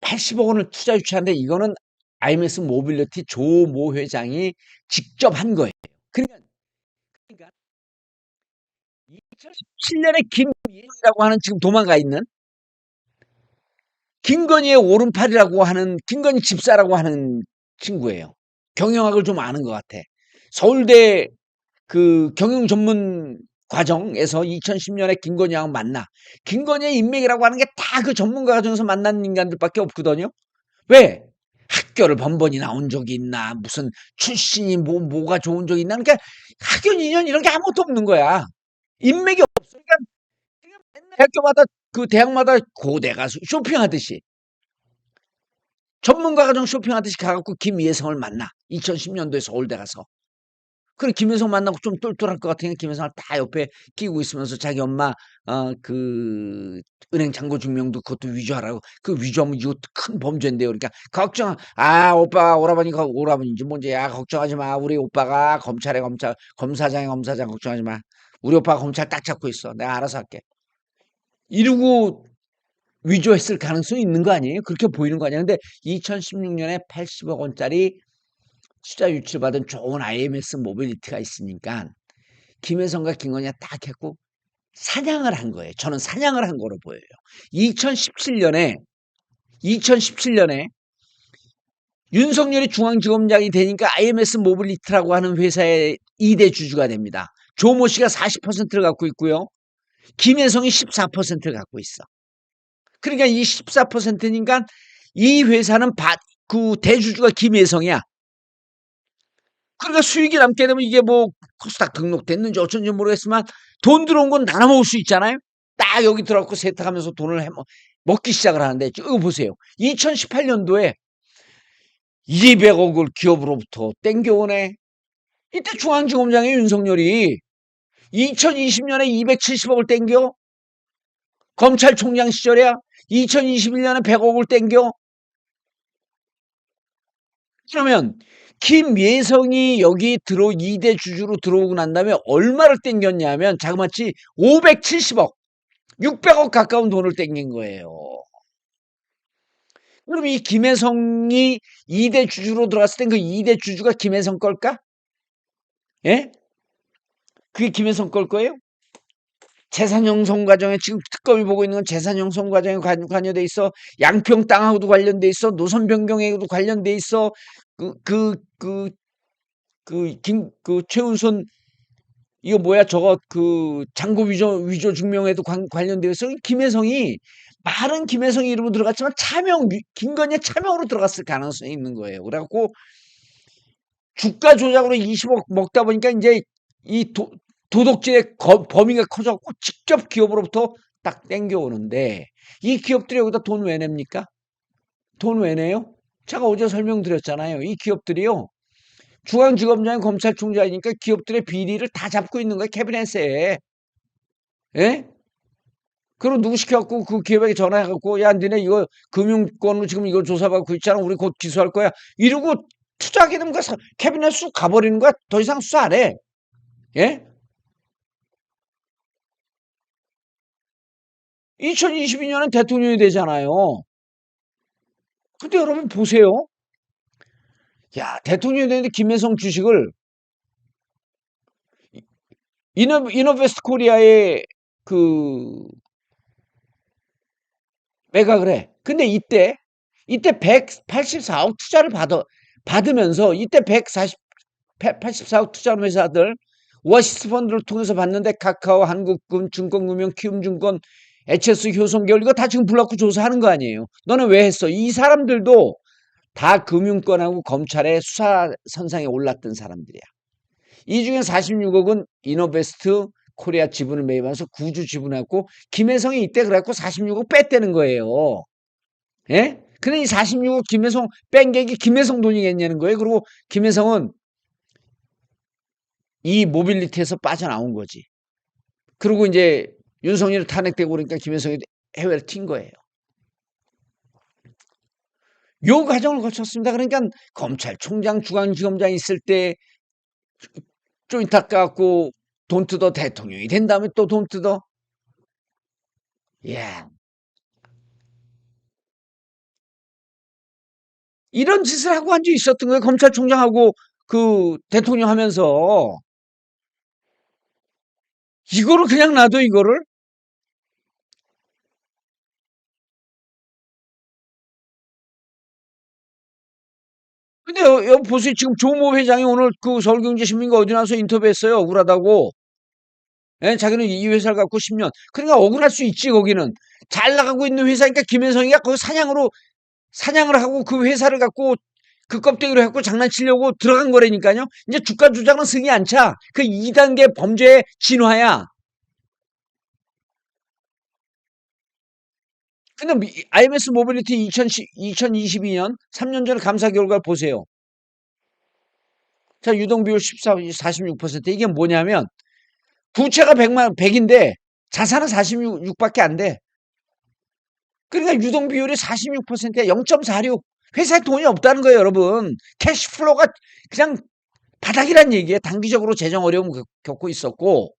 S1: 80억 원을 투자 유치하는데 이거는 IMS 모빌리티 조모 회장이 직접 한 거예요. 그러니까 2017년에 김예이라고 하는 지금 도망가 있는 김건희의 오른팔이라고 하는 김건희 집사라고 하는 친구예요. 경영학을 좀 아는 것 같아. 서울대 그 경영 전문 과정에서 2010년에 김건희하고 만나. 김건희의 인맥이라고 하는 게 다 그 전문가 과정에서 만난 인간들밖에 없거든요. 왜? 학교를 번번이 나온 적이 있나? 무슨 출신이 뭐가 좋은 적이 있나? 그러니까 학연 인연 이런 게 아무것도 없는 거야. 인맥이 없어. 그러니까 맨날 학교마다 그 대학마다 고대 가서 쇼핑하듯이 전문가 과정 쇼핑하듯이 가갖고 김예성을 만나. 2010년도에 서울대 가서. 그래 김혜성 만나고 좀 똘똘할 것 같으니까 김혜성을 다 옆에 끼고 있으면서 자기 엄마 그 은행 잔고 증명도 그것도 위조하라고 그 위조하면 이거 큰 범죄인데요. 그러니까 걱정 오빠 오라버니가 오라버니인지 뭔지 야 걱정하지 마. 우리 오빠가 검사장에 검사장 걱정하지 마. 우리 오빠가 검찰 딱 잡고 있어. 내가 알아서 할게. 이러고 위조했을 가능성이 있는 거 아니에요? 그렇게 보이는 거 아니야? 근데 2016년에 80억 원짜리 투자 유치를 받은 좋은 IMS 모빌리티가 있으니까 김혜성과 김건희가 딱 했고 사냥을 한 거예요. 저는 사냥을 한 거로 보여요. 2017년에 윤석열이 중앙지검장이 되니까 IMS 모빌리티라고 하는 회사의 2대 주주가 됩니다. 조모 씨가 40%를 갖고 있고요. 김혜성이 14%를 갖고 있어. 그러니까 이 14%니까 이 회사는 그 대주주가 김혜성이야. 그러니까 수익이 남게 되면 이게 뭐 코스닥 등록됐는지 어쩐지 모르겠지만 돈 들어온 건 나눠 먹을 수 있잖아요. 딱 여기 들어갖고 세탁하면서 돈을 먹기 시작을 하는데 이거 보세요. 2018년도에 200억을 기업으로부터 땡겨오네. 이때 중앙지검장의 윤석열이 2020년에 270억을 땡겨 검찰총장 시절이야. 2021년에 100억을 땡겨. 그러면 김예성이 여기 2대 주주로 들어오고 난 다음에 얼마를 땡겼냐면 자그마치 570억, 600억 가까운 돈을 땡긴 거예요. 그럼 이 김혜성이 2대 주주로 들어갔을 땐 그 2대 주주가 김혜성 걸까? 예? 그게 김혜성 걸 거예요? 재산 형성 과정에 지금 특검이 보고 있는 건 재산 형성 과정에 관여돼 있어. 양평 땅하고도 관련돼 있어. 노선 변경에도 관련돼 있어. 최은순 이거 뭐야 저거 그 잔고 위조 증명에도 관련되어 있어. 김혜성이 말은 김혜성 이름으로 들어갔지만 김건희의 차명으로 들어갔을 가능성이 있는 거예요. 그래갖고 주가 조작으로 20억 먹다 보니까 이제 이 도덕질의 범위가 커져갖고 직접 기업으로부터 딱 땡겨오는데 이 기업들이 여기다 돈 왜 냅니까? 돈 왜 내요? 제가 어제 설명드렸잖아요. 이 기업들이요. 중앙지검장이 검찰총장이니까 기업들의 비리를 다 잡고 있는 거예요. 캐비넷에. 예? 그럼 누구 시켜갖고 그 기업에게 전화해갖고 야 니네 이거 금융권으로 지금 이거 조사받고 있잖아. 우리 곧 기소할 거야. 이러고 투자하게 되면 캐비넷 쑥 가버리는 거야. 더 이상 수사 안 해. 예? 2022년엔 대통령이 되잖아요. 근데 여러분 보세요. 야, 대통령이 되는데 김혜성 주식을 이너베스트 코리아에 그 매각을 해. 근데 이때 184억 투자를 받으면서 이때 184억 투자하는 회사들 오아시스 펀드를 통해서 받는데 카카오, 한국금, 증권금융, 키움증권, HS 효성계열 이거 다 지금 불러갖고 조사하는 거 아니에요. 너는 왜 했어? 이 사람들도 다 금융권하고 검찰의 수사 선상에 올랐던 사람들이야. 이 중에 46억은 이너베스트 코리아 지분을 매입하면서 구주 지분했고 김혜성이 이때 그래갖고 46억 뺐다는 거예요. 예? 근데 이 46억 김혜성 뺀 게 김혜성 돈이겠냐는 거예요. 그리고 김혜성은 이 모빌리티에서 빠져나온 거지. 그리고 이제 윤석열이 탄핵되고 그러니까 김혜성이 해외를 튄 거예요. 요 과정을 거쳤습니다. 그러니까 검찰총장, 중앙지검장 있을 때 좀 닦아갖고 돈 뜯어 대통령이 된 다음에 또 돈 뜯어. 예. 이런 짓을 하고 앉아 있었던 거예요. 검찰총장하고 그 대통령 하면서. 이거를 그냥 놔둬, 이거를? 근데 보세요. 지금 조모 회장이 오늘 그 서울경제신문가 어디 나와서 인터뷰했어요. 억울하다고. 예? 자기는 이 회사를 갖고 10년. 그러니까 억울할 수 있지, 거기는. 잘 나가고 있는 회사니까 김현성이가 거기 사냥을 하고 그 회사를 갖고 그 껍데기로 해갖고 장난치려고 들어간 거라니까요. 이제 주가 조작은 승이 안 차. 그 2단계 범죄의 진화야. 근데 IMS 모빌리티 2022년 3년 전 감사 결과를 보세요. 자, 유동비율 14, 46%. 이게 뭐냐면 부채가 100인데 자산은 46밖에 안 돼. 그러니까 유동비율이 46%야. 0.46. 회사에 돈이 없다는 거예요, 여러분. 캐시플로우가 그냥 바닥이란 얘기예요. 단기적으로 재정 어려움 겪고 있었고.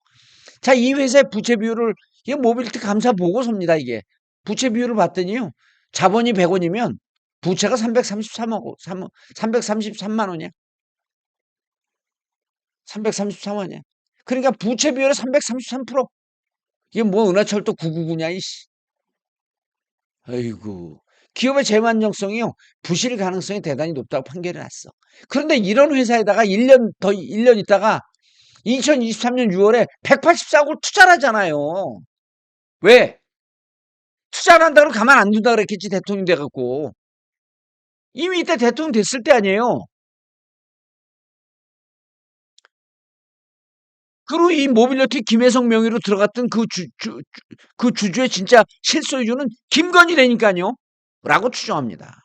S1: 자, 이 회사의 부채 비율을 이게 모빌리티 감사 보고서입니다, 이게. 부채 비율을 봤더니요. 자본이 100원이면 부채가 333만 원이야. 333원이야. 그러니까 부채 비율이 333%. 이게 뭐 은하철도 999냐, 이씨. 아이고. 기업의 재만정성이요. 부실 가능성이 대단히 높다고 판결이 났어. 그런데 이런 회사에다가 1년 있다가 2023년 6월에 184억을 투자를 하잖아요. 왜? 투자를 한다고 가만 안 둔다 그랬겠지, 대통령 돼갖고. 이미 이때 대통령 됐을 때 아니에요. 그리고 이 모빌리티 김혜성 명의로 들어갔던 그 주주의 진짜 실소유주는 김건희라니까요. 라고 추정합니다.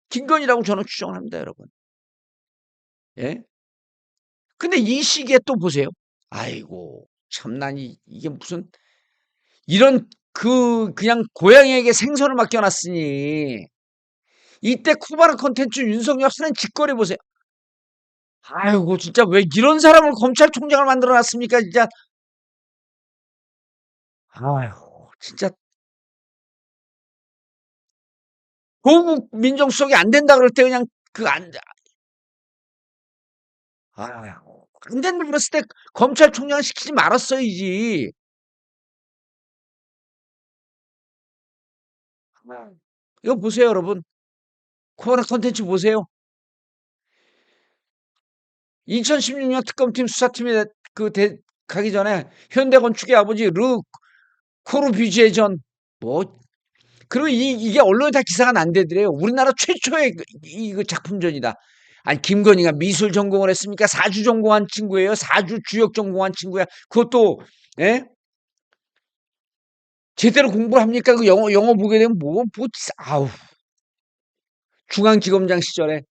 S1: 김건희라고 저는 추정을 합니다, 여러분. 예? 근데 이 시기에 또 보세요. 아이고, 참나니, 이게 무슨, 이런, 그냥 고양이에게 생선을 맡겨놨으니, 이때 쿠바나 콘텐츠 윤석열 하는 짓거리 보세요. 아이고, 진짜 왜 이런 사람을 검찰총장을 만들어 놨습니까, 진짜. 아이고, 진짜. 고국 민정수석이 안 된다 그럴 때 그냥 아이고, 안 된다 그랬을 때 검찰총장 시키지 말았어야지. 이거 보세요, 여러분. 코바나 콘텐츠 보세요. 2016년 특검팀 수사팀에 가기 전에 현대건축의 아버지 르 코르뷰지에 전 뭐 그리고 이게 언론에 다 기사가 난대더래요. 우리나라 최초의 그 작품전이다. 아니 김건희가 미술 전공을 했습니까? 사주 전공한 친구예요. 사주 주역 전공한 친구야. 그것도 예? 제대로 공부를 합니까? 그 영어 보게 되면 아우 중앙지검장 시절에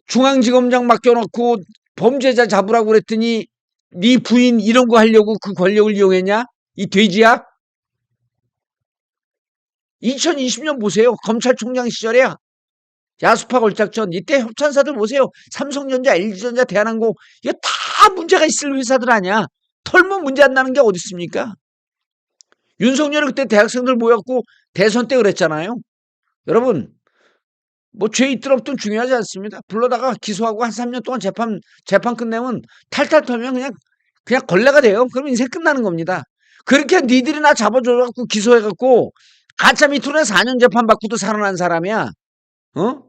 S1: 중앙지검장 맡겨놓고 범죄자 잡으라고 그랬더니 네 부인 이런 거 하려고 그 권력을 이용했냐? 이 돼지야? 2020년 보세요. 검찰총장 시절에 야수파 걸작전 이때 협찬사들 보세요. 삼성전자, LG전자, 대한항공 이거 다 문제가 있을 회사들 아니야. 털면 문제 안 나는 게 어디 있습니까? 윤석열이 그때 대학생들 모였고 대선 때 그랬잖아요. 여러분, 뭐 죄 있든 없든 중요하지 않습니다. 불러다가 기소하고 한 3년 동안 재판 끝내면 탈탈 털면 그냥 걸레가 돼요. 그럼 인생 끝나는 겁니다. 그렇게 니들이 나 잡아줘갖고 기소해갖고 가짜 미투에 4년 재판 받고도 살아난 사람이야. 어?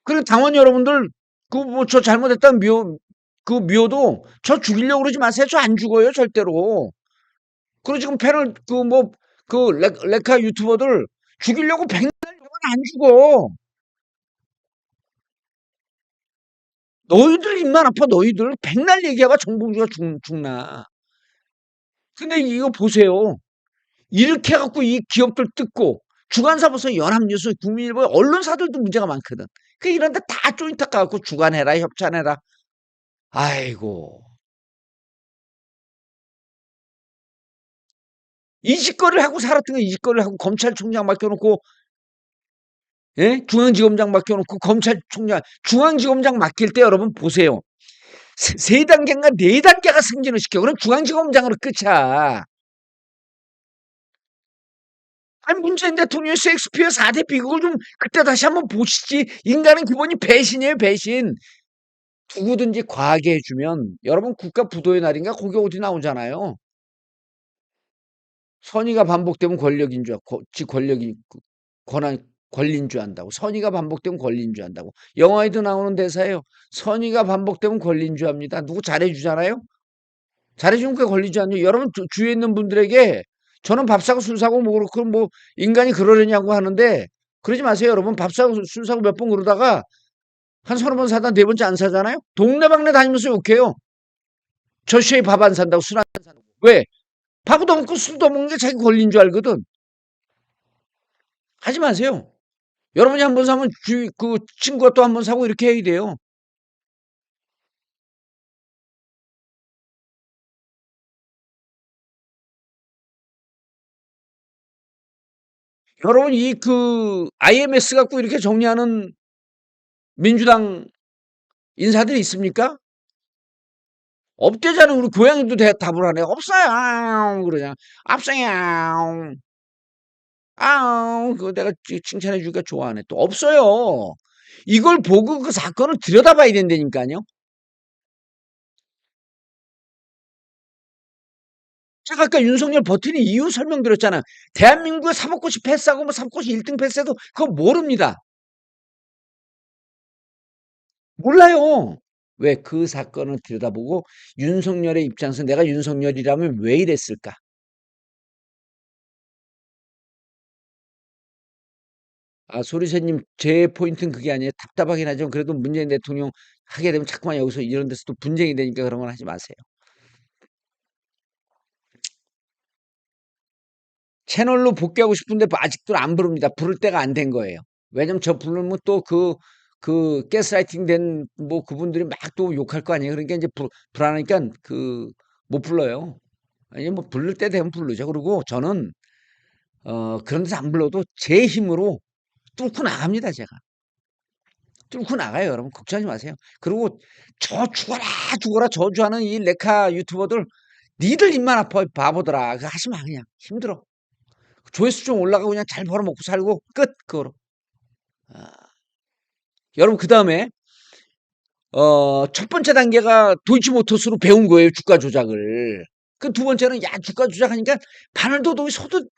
S1: 그리고 당원 여러분들 그 뭐 저 잘못했다는 미워도 저 죽이려고 그러지 마세요. 저 안 죽어요 절대로. 그리고 지금 패널 그 레카 유튜버들 죽이려고 백날 안 죽어. 너희들 입만 아파. 너희들 백날 얘기해봐 정봉주가 죽나. 근데 이거 보세요. 이렇게 해갖고 이 기업들 뜯고 주간사부서 연합뉴스 국민일보 언론사들도 문제가 많거든. 그 이런데 다 조인트 까갖고 주간해라 협찬해라. 아이고 이 짓거리를 하고 살았던 거 이 짓거리를 하고 검찰총장 맡겨놓고 예? 중앙지검장 맡겨놓고 검찰총장 중앙지검장 맡길 때 여러분 보세요. 세 단계인가 네 단계가 승진을 시켜. 그럼 중앙지검장으로 끝이야. 아니 문재인 대통령의 셰익스피어 4대 비극을 좀 그때 다시 한번 보시지. 인간은 기본이 배신이에요. 배신. 누구든지 과하게 해주면 여러분 국가 부도의 날인가 거기 어디 나오잖아요. 선의가 반복되면 권력인 줄 권력이 권한 권리인 줄 안다고. 선의가 반복되면 권리인 줄 안다고. 영화에도 나오는 대사예요. 선의가 반복되면 권리인 줄 압니다. 누구 잘해주잖아요. 잘해주면 그게 권리인 줄 아니에요. 여러분 주위에 있는 분들에게 저는 밥 사고 술 사고 뭐 그렇고 뭐 인간이 그러려냐고 하는데 그러지 마세요. 여러분 밥 사고 술 사고 몇 번 그러다가 한 서너 번 사다 네 번째 안 사잖아요. 동네방네 다니면서 욕해요. 저 시에 밥 안 산다고 술 안 산다고. 왜? 밥도 먹고 술도 먹는 게 자기 권리인 줄 알거든. 하지 마세요. 여러분이 한 번 사면 그 친구가 또 한 번 사고 이렇게 해야 돼요. 여러분 이 그 IMS 갖고 이렇게 정리하는 민주당 인사들이 있습니까? 없대잖아. 우리 고양이도 답을 하네. 없어요. 그러냐. 없어요. 그거 내가 칭찬해 주니까 좋아하네. 또 없어요. 이걸 보고 그 사건을 들여다봐야 된다니까요. 제가 아까 윤석열 버티는 이유 설명드렸잖아요. 대한민국의 사법고시 패스하고 뭐 사법고시 1등 패스해도 그거 모릅니다. 몰라요. 왜? 그 사건을 들여다보고 윤석열의 입장에서 내가 윤석열이라면 왜 이랬을까? 소리새님 제 포인트는 그게 아니에요. 답답하긴 하지만 그래도 문재인 대통령 하게 되면 자꾸만 여기서 이런 데서 또 분쟁이 되니까 그런 건 하지 마세요. 채널로 복귀하고 싶은데 아직도 안 부릅니다. 부를 때가 안 된 거예요. 왜냐면 저 부르면 또 가스라이팅 된 뭐 그분들이 막 또 욕할 거 아니에요. 그러니까 이제 불안하니까 못 불러요. 아니 뭐 부를 때 되면 부르죠. 그리고 저는 그런 데서 안 불러도 제 힘으로 뚫고 나갑니다, 제가. 뚫고 나가요, 여러분. 걱정하지 마세요. 그리고 저 죽어라, 죽어라 저주하는 이 레카 유튜버들 니들 입만 아파 바보들아. 그거 하지 마 그냥. 힘들어. 조회수 좀 올라가고 그냥 잘 벌어먹고 살고 끝 그거로. 아, 여러분 그다음에 첫 번째 단계가 도이치모터스로 배운 거예요, 주가 조작을. 그 두 번째는 야 주가 조작하니까 바늘도둑이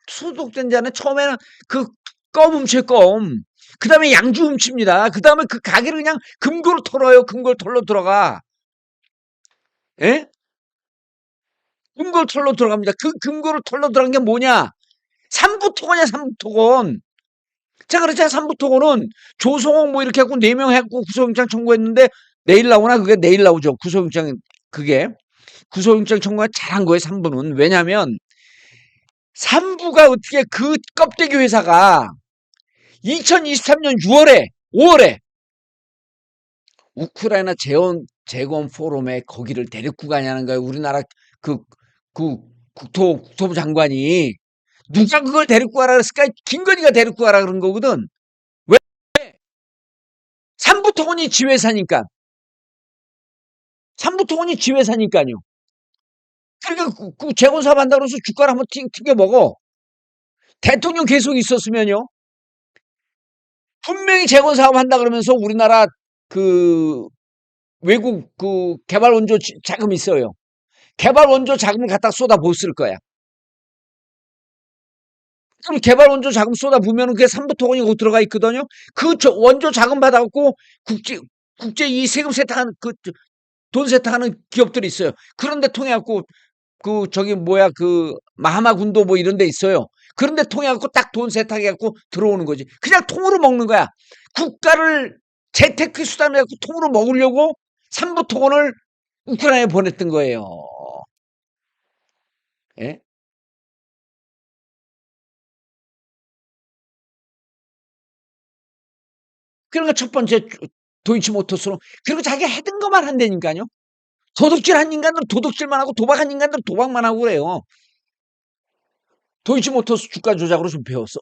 S1: 소독된 자는 처음에는 그 껌 훔쳐요, 껌. 그다음에 양주 훔칩니다. 그다음에 그 가게를 그냥 금고로 털어요. 금고를 털러 들어가. 예? 금고를 털러 들어갑니다. 그 금고를 털러 들어간 게 뭐냐? 삼부토건이야, 삼부토건. 자, 그렇잖아. 삼부토건은 조성옥 뭐 이렇게 하고 4명 했고 구속영장 청구했는데 내일 나오나? 그게 내일 나오죠. 그게. 구속영장 청구가 잘한 거예요, 3부는. 왜냐면 3부가 어떻게 그 껍데기 회사가 2023년 6월에, 5월에 우크라이나 재건 포럼에 거기를 데리고 가냐는 거예요. 우리나라 그, 그 국토부 장관이. 누가 그걸 데리고 가라 그랬을까? 김건희가 데리고 가라 그런 거거든. 왜? 삼부토건이 지회사니까. 삼부토건이 지회사니까요. 그러니까 그 재건 사업한다 그래서 주가를 한번 튕겨 먹어. 대통령 계속 있었으면요. 분명히 재건 사업 한다 그러면서 우리나라 그 외국 그 개발 원조 자금 있어요. 개발 원조 자금을 갖다 쏟아 부었을 거야. 그럼 개발 원조 자금 쏟아 부으면 그게 삼부토건이 곧 들어가 있거든요. 그 원조 자금 받아갖고 국제 이 세금 세탁하는 그 돈 세탁하는 기업들이 있어요. 그런데 통해 갖고 그 저기 뭐야 그 마하마 군도 뭐 이런 데 있어요. 그런 데 통해 갖고 딱 돈 세탁해 갖고 들어오는 거지. 그냥 통으로 먹는 거야. 국가를 재테크 수단으로 해갖고 통으로 먹으려고 삼부토건을 우크라이나에 보냈던 거예요. 예? 그러니까 첫 번째 도이치모터스로 그리고 자기가 해든 것만 한다니까요. 도둑질한 인간들 도둑질만 하고 도박한 인간들 도박만 하고 그래요. 도이치모터스 주가 조작으로 좀 배웠어.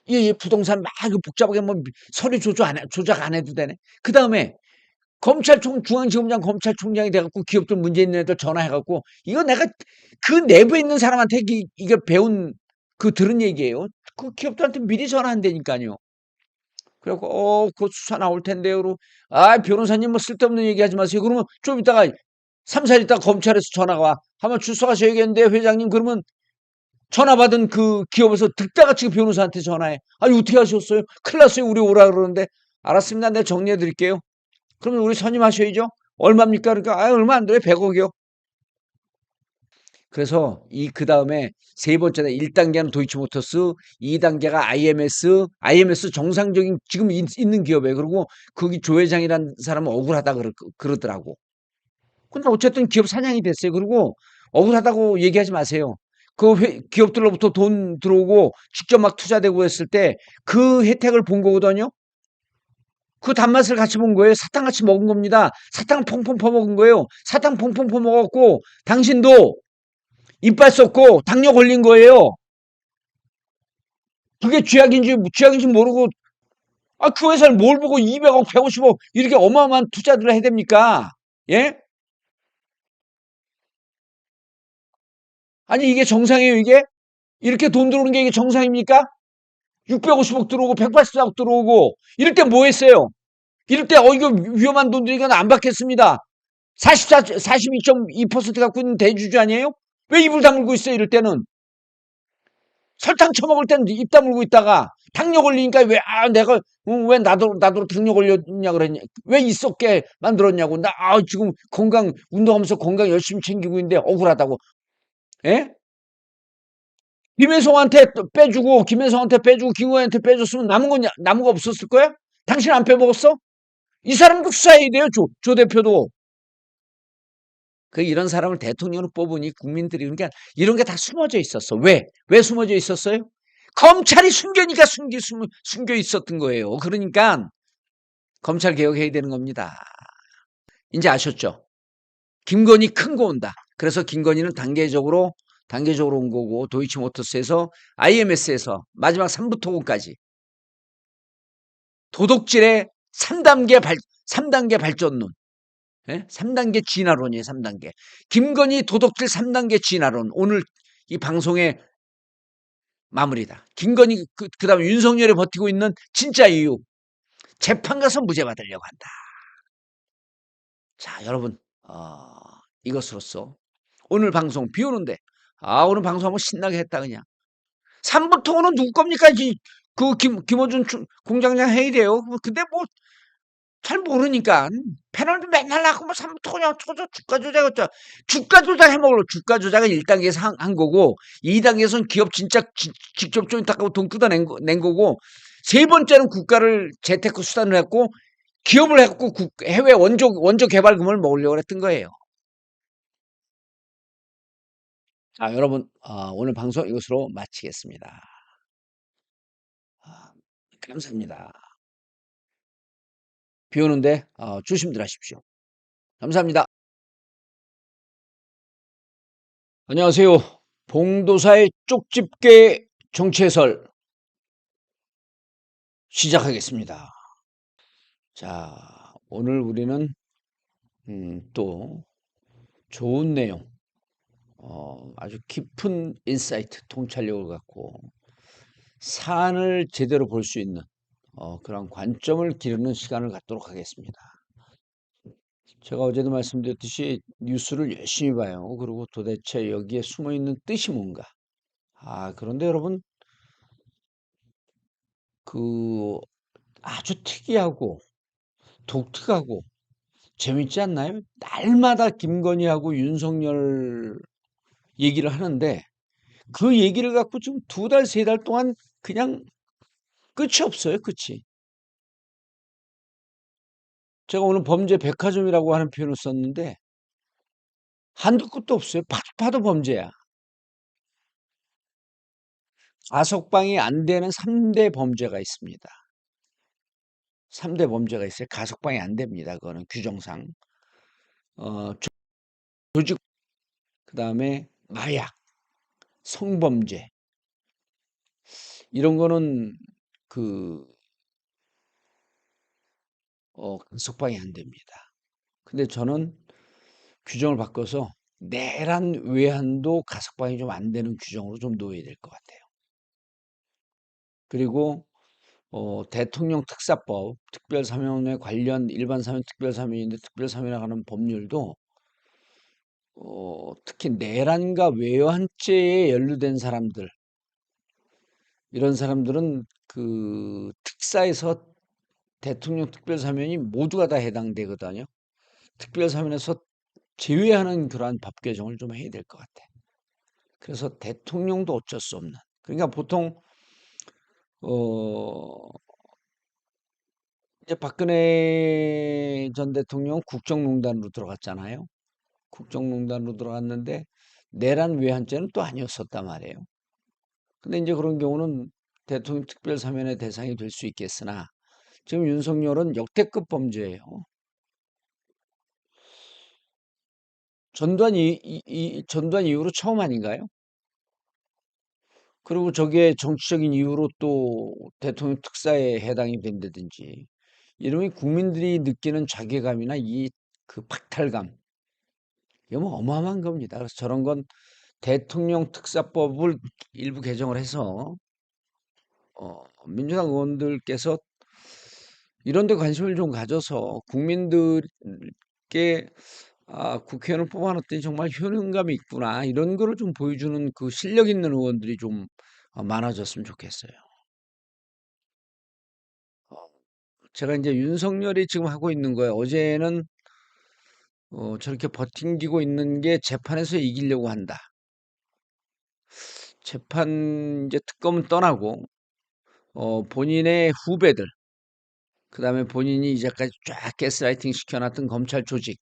S1: 이 부동산 막 복잡하게 뭐 서류 조작 안 해도 되네. 그 다음에 중앙지검장 검찰총장이 돼갖고 기업들 문제 있는 애들 전화해갖고 이거 내가 그 내부에 있는 사람한테 이게 배운 그 들은 얘기예요. 그 기업들한테 미리 전화한다니까요. 그래갖고 곧 수사 나올 텐데요. 그러고 변호사님 뭐 쓸데없는 얘기하지 마세요. 그러면 좀 이따가 3, 4일 있다가 검찰에서 전화가 와. 한번 출석하셔야겠는데 회장님 그러면 전화 받은 그 기업에서 득다같이 변호사한테 전화해. 아니 어떻게 하셨어요? 큰일 났어요. 우리 오라 그러는데 알았습니다. 내가 정리해 드릴게요. 그러면 우리 선임하셔야죠. 얼마입니까? 그러니까 얼마 안 돼요. 100억이요. 그래서 그 다음에 세 번째는 1단계는 도이치모터스, 2단계가 IMS 정상적인 지금 있는 기업이에요. 그리고 거기 조 회장이라는 사람은 억울하다 그러더라고. 근데 어쨌든 기업 사장이 됐어요. 그리고 억울하다고 얘기하지 마세요. 그 기업들로부터 돈 들어오고 직접 막 투자되고 했을 때 그 혜택을 본 거거든요. 그 단맛을 같이 본 거예요. 사탕 같이 먹은 겁니다. 사탕 펑펑 퍼먹은 거예요. 사탕 펑펑 퍼먹었고 당신도 이빨 썩고 당뇨 걸린 거예요. 그게 쥐약인지 모르고 그 회사를 뭘 보고 200억, 150억 이렇게 어마어마한 투자들을 해야 됩니까? 예? 아니 이게 정상이에요 이게? 이렇게 돈 들어오는 게 이게 정상입니까? 650억 들어오고 180억 들어오고 이럴 때 뭐 했어요? 이럴 때 이거 위험한 돈들이니까 안 받겠습니다. 42.2% 갖고 있는 대주주 아니에요? 왜 입을 다물고 있어요 이럴 때는? 설탕 처먹을 때는 입 다물고 있다가 당뇨 걸리니까 내가 왜 나도 당뇨 걸렸냐 그랬냐 왜 있었게 만들었냐고 나 지금 건강 운동하면서 건강 열심히 챙기고 있는데 억울하다고 예? 김혜성한테 빼주고 김구현한테 빼줬으면 남은 거 없었을 거야? 당신 안 빼먹었어? 이 사람도 수사해야 돼요 조 대표도 이런 사람을 대통령으로 뽑으니 국민들이 그러니까 이런 게 다 숨어져 있었어. 왜 숨어져 있었어요? 검찰이 숨겨니까 숨겨 있었던 거예요. 그러니까 검찰 개혁해야 되는 겁니다. 이제 아셨죠? 김건희 큰 거 온다. 그래서 김건희는 단계적으로 온 거고 도이치모터스에서 IMS에서 마지막 3부 토건까지 도덕질의 3단계 발전론. 예? 3단계 진화론이에요. 3단계. 김건희 도덕질 3단계 진화론. 오늘 이 방송의 마무리다. 김건희 그다음에 윤석열이 버티고 있는 진짜 이유. 재판 가서 무죄 받으려고 한다. 자, 여러분 이것으로써 오늘 방송 비 오는데 오늘 방송 한번 신나게 했다 그냥. 3부 토론은 누구 겁니까? 김어준 공장장 해야 돼요. 근데 뭐 잘 모르니까 패널도 맨날 나고 뭐 3부 토론이 어쩌고 주가 조작 어쩌고 주가 조작 해먹으러 주가 조작은 1단계에서 한 거고 2단계에서는 기업 진짜 직접 조인탁하고 돈 뜯어낸 거고 세 번째는 국가를 재테크 수단으로 했고 기업을 해갖고 해외 원조 개발금을 먹으려고 했던 거예요. 자, 여러분 오늘 방송 이것으로 마치겠습니다. 감사합니다. 비 오는데 조심들 하십시오. 감사합니다. 안녕하세요. 봉도사의 쪽집게 정치 해설 시작하겠습니다. 자, 오늘 우리는 또 좋은 내용 아주 깊은 인사이트, 통찰력을 갖고 사안을 제대로 볼 수 있는 그런 관점을 기르는 시간을 갖도록 하겠습니다. 제가 어제도 말씀드렸듯이 뉴스를 열심히 봐요. 그리고 도대체 여기에 숨어 있는 뜻이 뭔가. 그런데 여러분, 그 아주 특이하고 독특하고 재밌지 않나요? 날마다 김건희하고 윤석열 얘기를 하는데 그 얘기를 갖고 지금 두 달, 세 달 동안 그냥 끝이 없어요, 끝이. 제가 오늘 범죄 백화점이라고 하는 표현을 썼는데 한도 끝도 없어요. 봐도 봐도 범죄야. 가석방이 안 되는 3대 범죄가 있습니다. 3대 범죄가 있어요. 가석방이 안 됩니다. 그거는 규정상. 조직, 그다음에 마약, 성범죄 이런 거는 그 가석방이 안 됩니다. 근데 저는 규정을 바꿔서 내란 외환도 가석방이 좀 안 되는 규정으로 좀 놓아야 될 것 같아요. 그리고 대통령 특사법, 특별사면에 관련 일반 사면, 특별사면인데 특별사면에 관한 법률도 특히 내란과 외환죄에 연루된 사람들, 이런 사람들은 그 특사에서 대통령 특별사면이 모두가 다 해당되거든요. 특별사면에서 제외하는 그러한 법 개정을 좀 해야 될 것 같아. 그래서 대통령도 어쩔 수 없는. 그러니까 보통 어 이제 박근혜 전 대통령 국정농단으로 들어갔잖아요. 국정농단으로 들어갔는데 내란 외환죄는 또 아니었었단 말이에요. 근데 이제 그런 경우는 대통령 특별사면의 대상이 될 수 있겠으나 지금 윤석열은 역대급 범죄예요. 전두환 이후로 처음 아닌가요? 그리고 저게 정치적인 이유로 또 대통령 특사에 해당이 된다든지 이러면 국민들이 느끼는 자괴감이나 이 그 박탈감 이거 뭐 어마어마한 겁니다. 그래서 저런 건 대통령 특사법을 일부 개정을 해서 민주당 의원들께서 이런 데 관심을 좀 가져서 국민들께 국회의원을 뽑아놨더니 정말 효능감이 있구나 이런 거를 좀 보여주는 그 실력 있는 의원들이 좀 많아졌으면 좋겠어요. 어, 제가 이제 윤석열이 지금 하고 있는 거예요. 어제는 저렇게 버팅기고 있는 게 재판에서 이기려고 한다. 재판 이제 특검은 떠나고 본인의 후배들, 그다음에 본인이 이제까지 쫙 가스라이팅 시켜놨던 검찰 조직,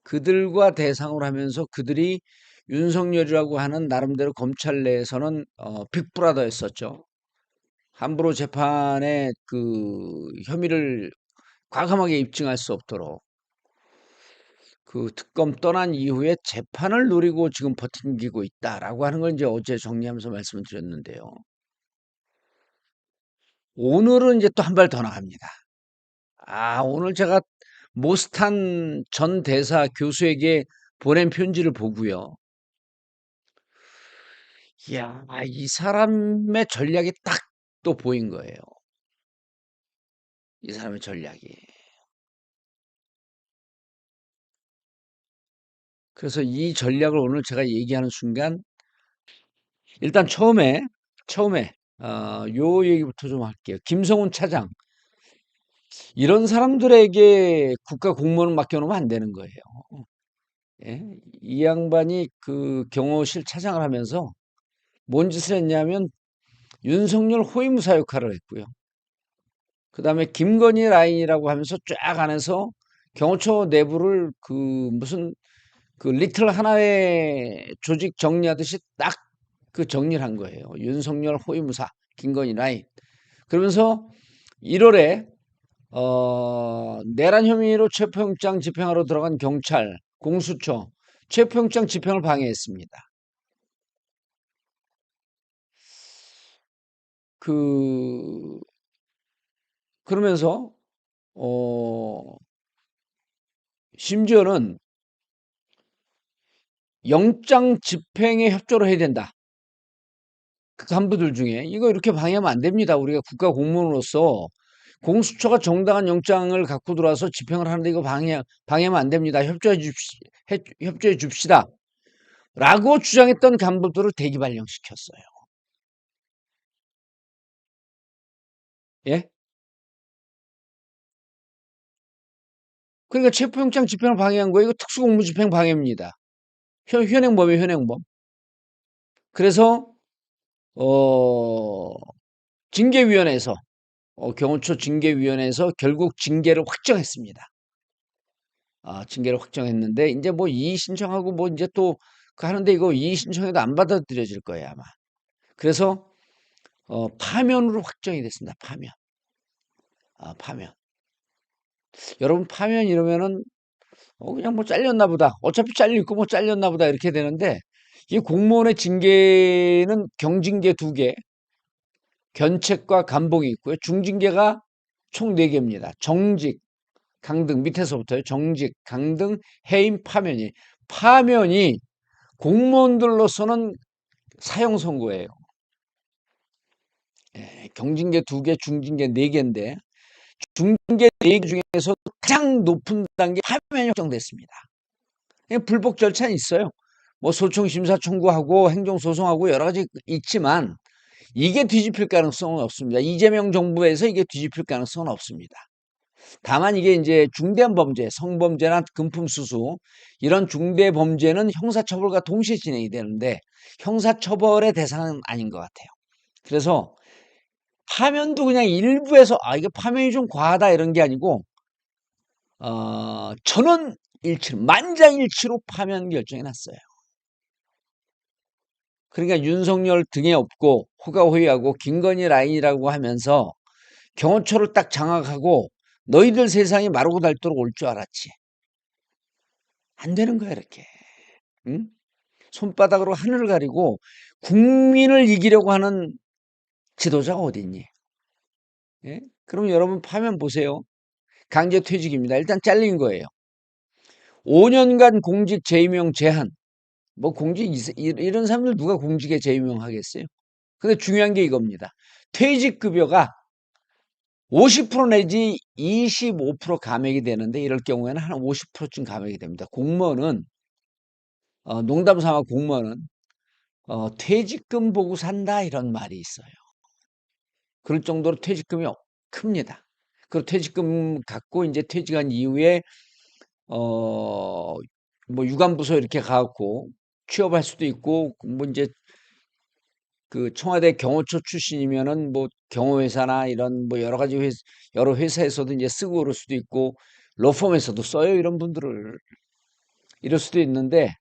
S1: 그들과 대상을 하면서 그들이 윤석열이라고 하는 나름대로 검찰 내에서는 빅브라더였었죠. 함부로 재판에 그 혐의를 과감하게 입증할 수 없도록 그 특검 떠난 이후에 재판을 노리고 지금 버팅기고 있다라고 하는 걸 이제 어제 정리하면서 말씀을 드렸는데요. 오늘은 이제 또 한 발 더 나갑니다. 오늘 제가 모스탄 전 대사 교수에게 보낸 편지를 보고요. 이야, 이 사람의 전략이 딱 또 보인 거예요. 이 사람의 전략이. 그래서 이 전략을 오늘 제가 얘기하는 순간 일단 처음에 요 얘기부터 좀 할게요. 김성훈 차장. 이런 사람들에게 국가 공무원을 맡겨놓으면 안 되는 거예요. 예? 이 양반이 그 경호실 차장을 하면서 뭔 짓을 했냐면 윤석열 호위무사 역할을 했고요. 그다음에 김건희 라인이라고 하면서 쫙 안에서 경호처 내부를 그 무슨 그 리틀 하나의 조직 정리하듯이 딱 그 정리를 한 거예요. 윤석열 호위무사, 김건희 라인. 그러면서 1월에 내란 혐의로 체포영장 집행하러 들어간 경찰, 공수처 체포영장 집행을 방해했습니다. 그 그러면서 어 심지어는 영장 집행에 협조를 해야 된다. 그 간부들 중에 이거 이렇게 방해하면 안 됩니다. 우리가 국가 공무원으로서 공수처가 정당한 영장을 갖고 들어와서 집행을 하는데 이거 방해하면 안 됩니다. 협조해 줍시다. 라고 주장했던 간부들을 대기 발령시켰어요. 예? 그러니까 체포영장 집행을 방해한 거예요. 이거 특수공무집행 방해입니다. 현행범이에요, 현행범. 그래서 어, 징계위원회에서 경호처 징계위원회에서 결국 징계를 확정했습니다. 징계를 확정했는데 이제 뭐 이의 신청하고 뭐 이제 또 그 하는데 이거 이의 신청해도 안 받아들여질 거예요, 아마. 그래서 파면으로 확정이 됐습니다. 파면. 파면. 여러분 파면 이러면은 그냥 뭐 잘렸나 보다. 어차피 잘리고 뭐 잘렸나 보다 이렇게 되는데 이 공무원의 징계는 경징계 2개, 견책과 감봉이 있고요. 중징계가 총 4개입니다. 정직, 강등 밑에서부터요. 정직, 강등, 해임, 파면이. 파면이 공무원들로서는 사형 선고예요. 예, 경징계 2개, 중징계 4개인데 중징계 4개 중에서 가장 높은 단계 파면이 확정됐습니다. 불복 절차는 있어요. 뭐 소청 심사 청구하고 행정소송하고 여러 가지 있지만 이게 뒤집힐 가능성은 없습니다. 이재명 정부에서 이게 뒤집힐 가능성은 없습니다. 다만 이게 이제 중대한 범죄, 성범죄나 금품수수 이런 중대 범죄는 형사처벌과 동시에 진행이 되는데 형사처벌의 대상은 아닌 것 같아요. 그래서 파면도 그냥 일부에서 이게 파면이 좀 과하다 이런 게 아니고 전원일치로 만장일치로 파면 결정이 났어요. 그러니까 윤석열 등에 업고 호가호위하고 김건희 라인이라고 하면서 경호처를 딱 장악하고 너희들 세상이 마르고 닳도록 올 줄 알았지. 안 되는 거야 이렇게. 응? 손바닥으로 하늘을 가리고 국민을 이기려고 하는 지도자가 어디 있니? 예? 그럼 여러분 파면 보세요. 강제퇴직입니다. 일단 잘린 거예요. 5년간 공직 재임용 제한. 뭐 이런 사람들 누가 공직에 재임용하겠어요? 근데 중요한 게 이겁니다. 퇴직급여가 50% 내지 25% 감액이 되는데 이럴 경우에는 한 50%쯤 감액이 됩니다. 공무원은 농담 삼아 공무원은 퇴직금 보고 산다 이런 말이 있어요. 그럴 정도로 퇴직금이 큽니다. 그 퇴직금 갖고 이제 퇴직한 이후에 뭐 유관부서 이렇게 가갖고 취업할 수도 있고 뭐 이제 그 청와대 경호처 출신이면은 뭐 경호회사나 이런 뭐 여러 회사에서도 이제 쓰고 그럴 수도 있고 로펌에서도 써요 이런 분들을 이럴 수도 있는데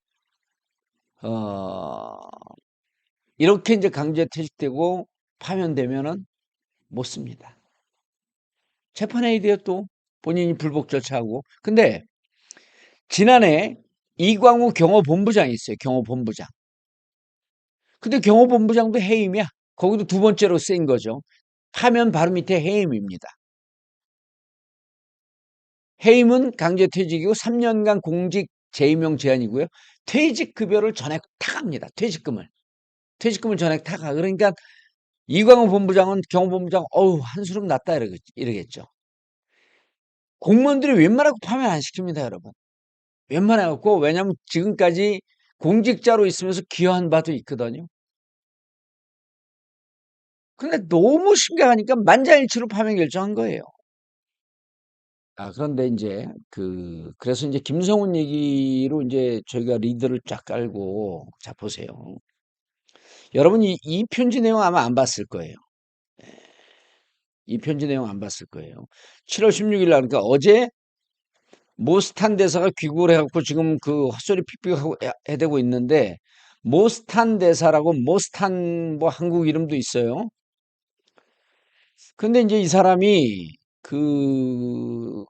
S1: 어 이렇게 이제 강제 퇴직되고 파면되면은 못 씁니다. 재판해야 돼요 또 본인이 불복 절차하고 근데 지난해 이광우 경호본부장이 있어요 경호본부장 근데 경호본부장도 해임이야 거기도 두 번째로 쓰인 거죠 파면 바로 밑에 해임입니다. 해임은 강제퇴직이고 3년간 공직 재임용 제한이고요. 퇴직급여를 전액 탁합니다. 퇴직금을 전액 탁하. 그러니까 이광호 본부장은 경호본부장 어우 한스름 났다 이러겠죠. 공무원들이 웬만하고 파면 안 시킵니다, 여러분. 웬만하고 왜냐하면 지금까지 공직자로 있으면서 기여한 바도 있거든요. 근데 너무 심각하니까 만장일치로 파면 결정한 거예요. 그런데 인제 그래서 인제 김성훈 얘기로 인제 저희가 리드를 쫙 깔고 자 보세요. 여러분 이 편지 내용 아마 안 봤을 거예요. 이 편지 내용 안 봤을 거예요. 7월 16일 날 그러니까 어제 모스탄 대사가 귀국을 해 갖고 지금 그 헛소리 픽픽하고 해대고 있는데 모스탄 대사라고 모스탄 뭐 한국 이름도 있어요. 근데 인제 이 사람이 그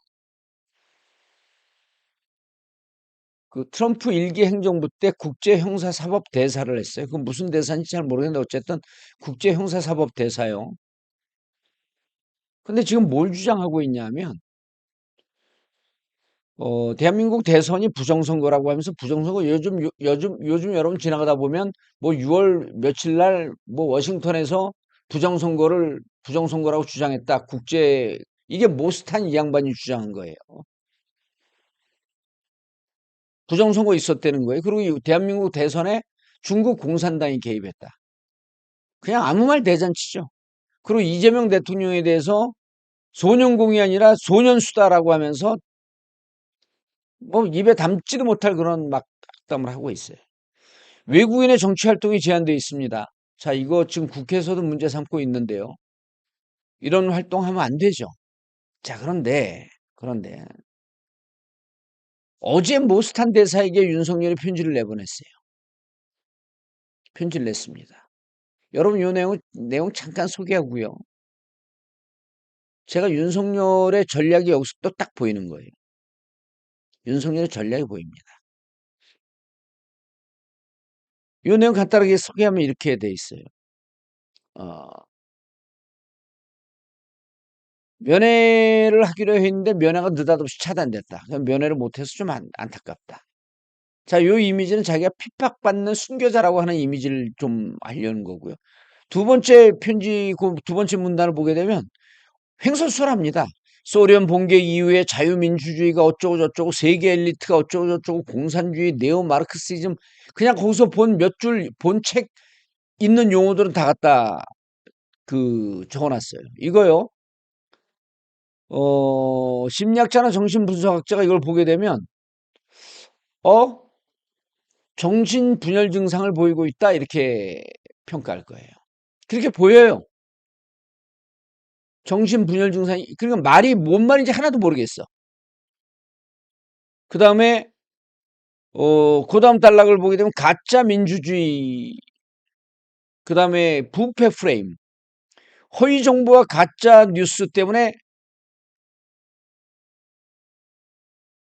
S1: 트럼프 1기 행정부 때 국제형사사법 대사를 했어요. 그 무슨 대사인지 잘 모르겠는데 어쨌든 국제형사사법 대사요. 근데 지금 뭘 주장하고 있냐면 대한민국 대선이 부정선거라고 하면서 부정선거 요즘 여러분 지나가다 보면 뭐 6월 며칠 날 뭐 워싱턴에서 부정선거라고 주장했다. 이게 모스탄 이 양반이 주장한 거예요. 부정선거 있었다는 거예요. 그리고 이 대한민국 대선에 중국 공산당이 개입했다. 그냥 아무 말 대잔치죠. 그리고 이재명 대통령에 대해서 소년공이 아니라 소년수다라고 하면서 뭐 입에 담지도 못할 그런 막 악담을 하고 있어요. 외국인의 정치 활동이 제한되어 있습니다. 자, 이거 지금 국회에서도 문제 삼고 있는데요. 이런 활동하면 안 되죠. 자, 그런데 어제 모스탄 대사에게 윤석열이 편지를 내보냈어요. 편지를 냈습니다. 여러분, 이 내용 잠깐 소개하고요. 제가 윤석열의 전략이 여기서 또 딱 보이는 거예요. 윤석열의 전략이 보입니다. 이 내용 간단하게 소개하면 이렇게 돼 있어요. 어, 면회를 하기로 했는데 면회가 느닷없이 차단됐다. 그럼 면회를 못해서 좀 안타깝다. 자, 요 이미지는 자기가 핍박받는 순교자라고 하는 이미지를 좀 하려는 거고요. 두 번째 편지, 그 두 번째 문단을 보게 되면 횡설수설합니다. 소련 붕괴 이후에 자유민주주의가 어쩌고저쩌고 세계 엘리트가 어쩌고저쩌고 공산주의 네오마르크시즘 그냥 거기서 본 몇 줄 본 책 있는 용어들은 다 갖다 적어놨어요. 이거요. 심리학자나 정신분석학자가 이걸 보게 되면 어 정신분열 증상을 보이고 있다 이렇게 평가할 거예요. 그렇게 보여요. 정신분열 증상이 그러니까 말이 뭔 말인지 하나도 모르겠어. 그다음에 그다음 단락을 보게 되면 가짜 민주주의 그다음에 부패 프레임 허위 정보와 가짜 뉴스 때문에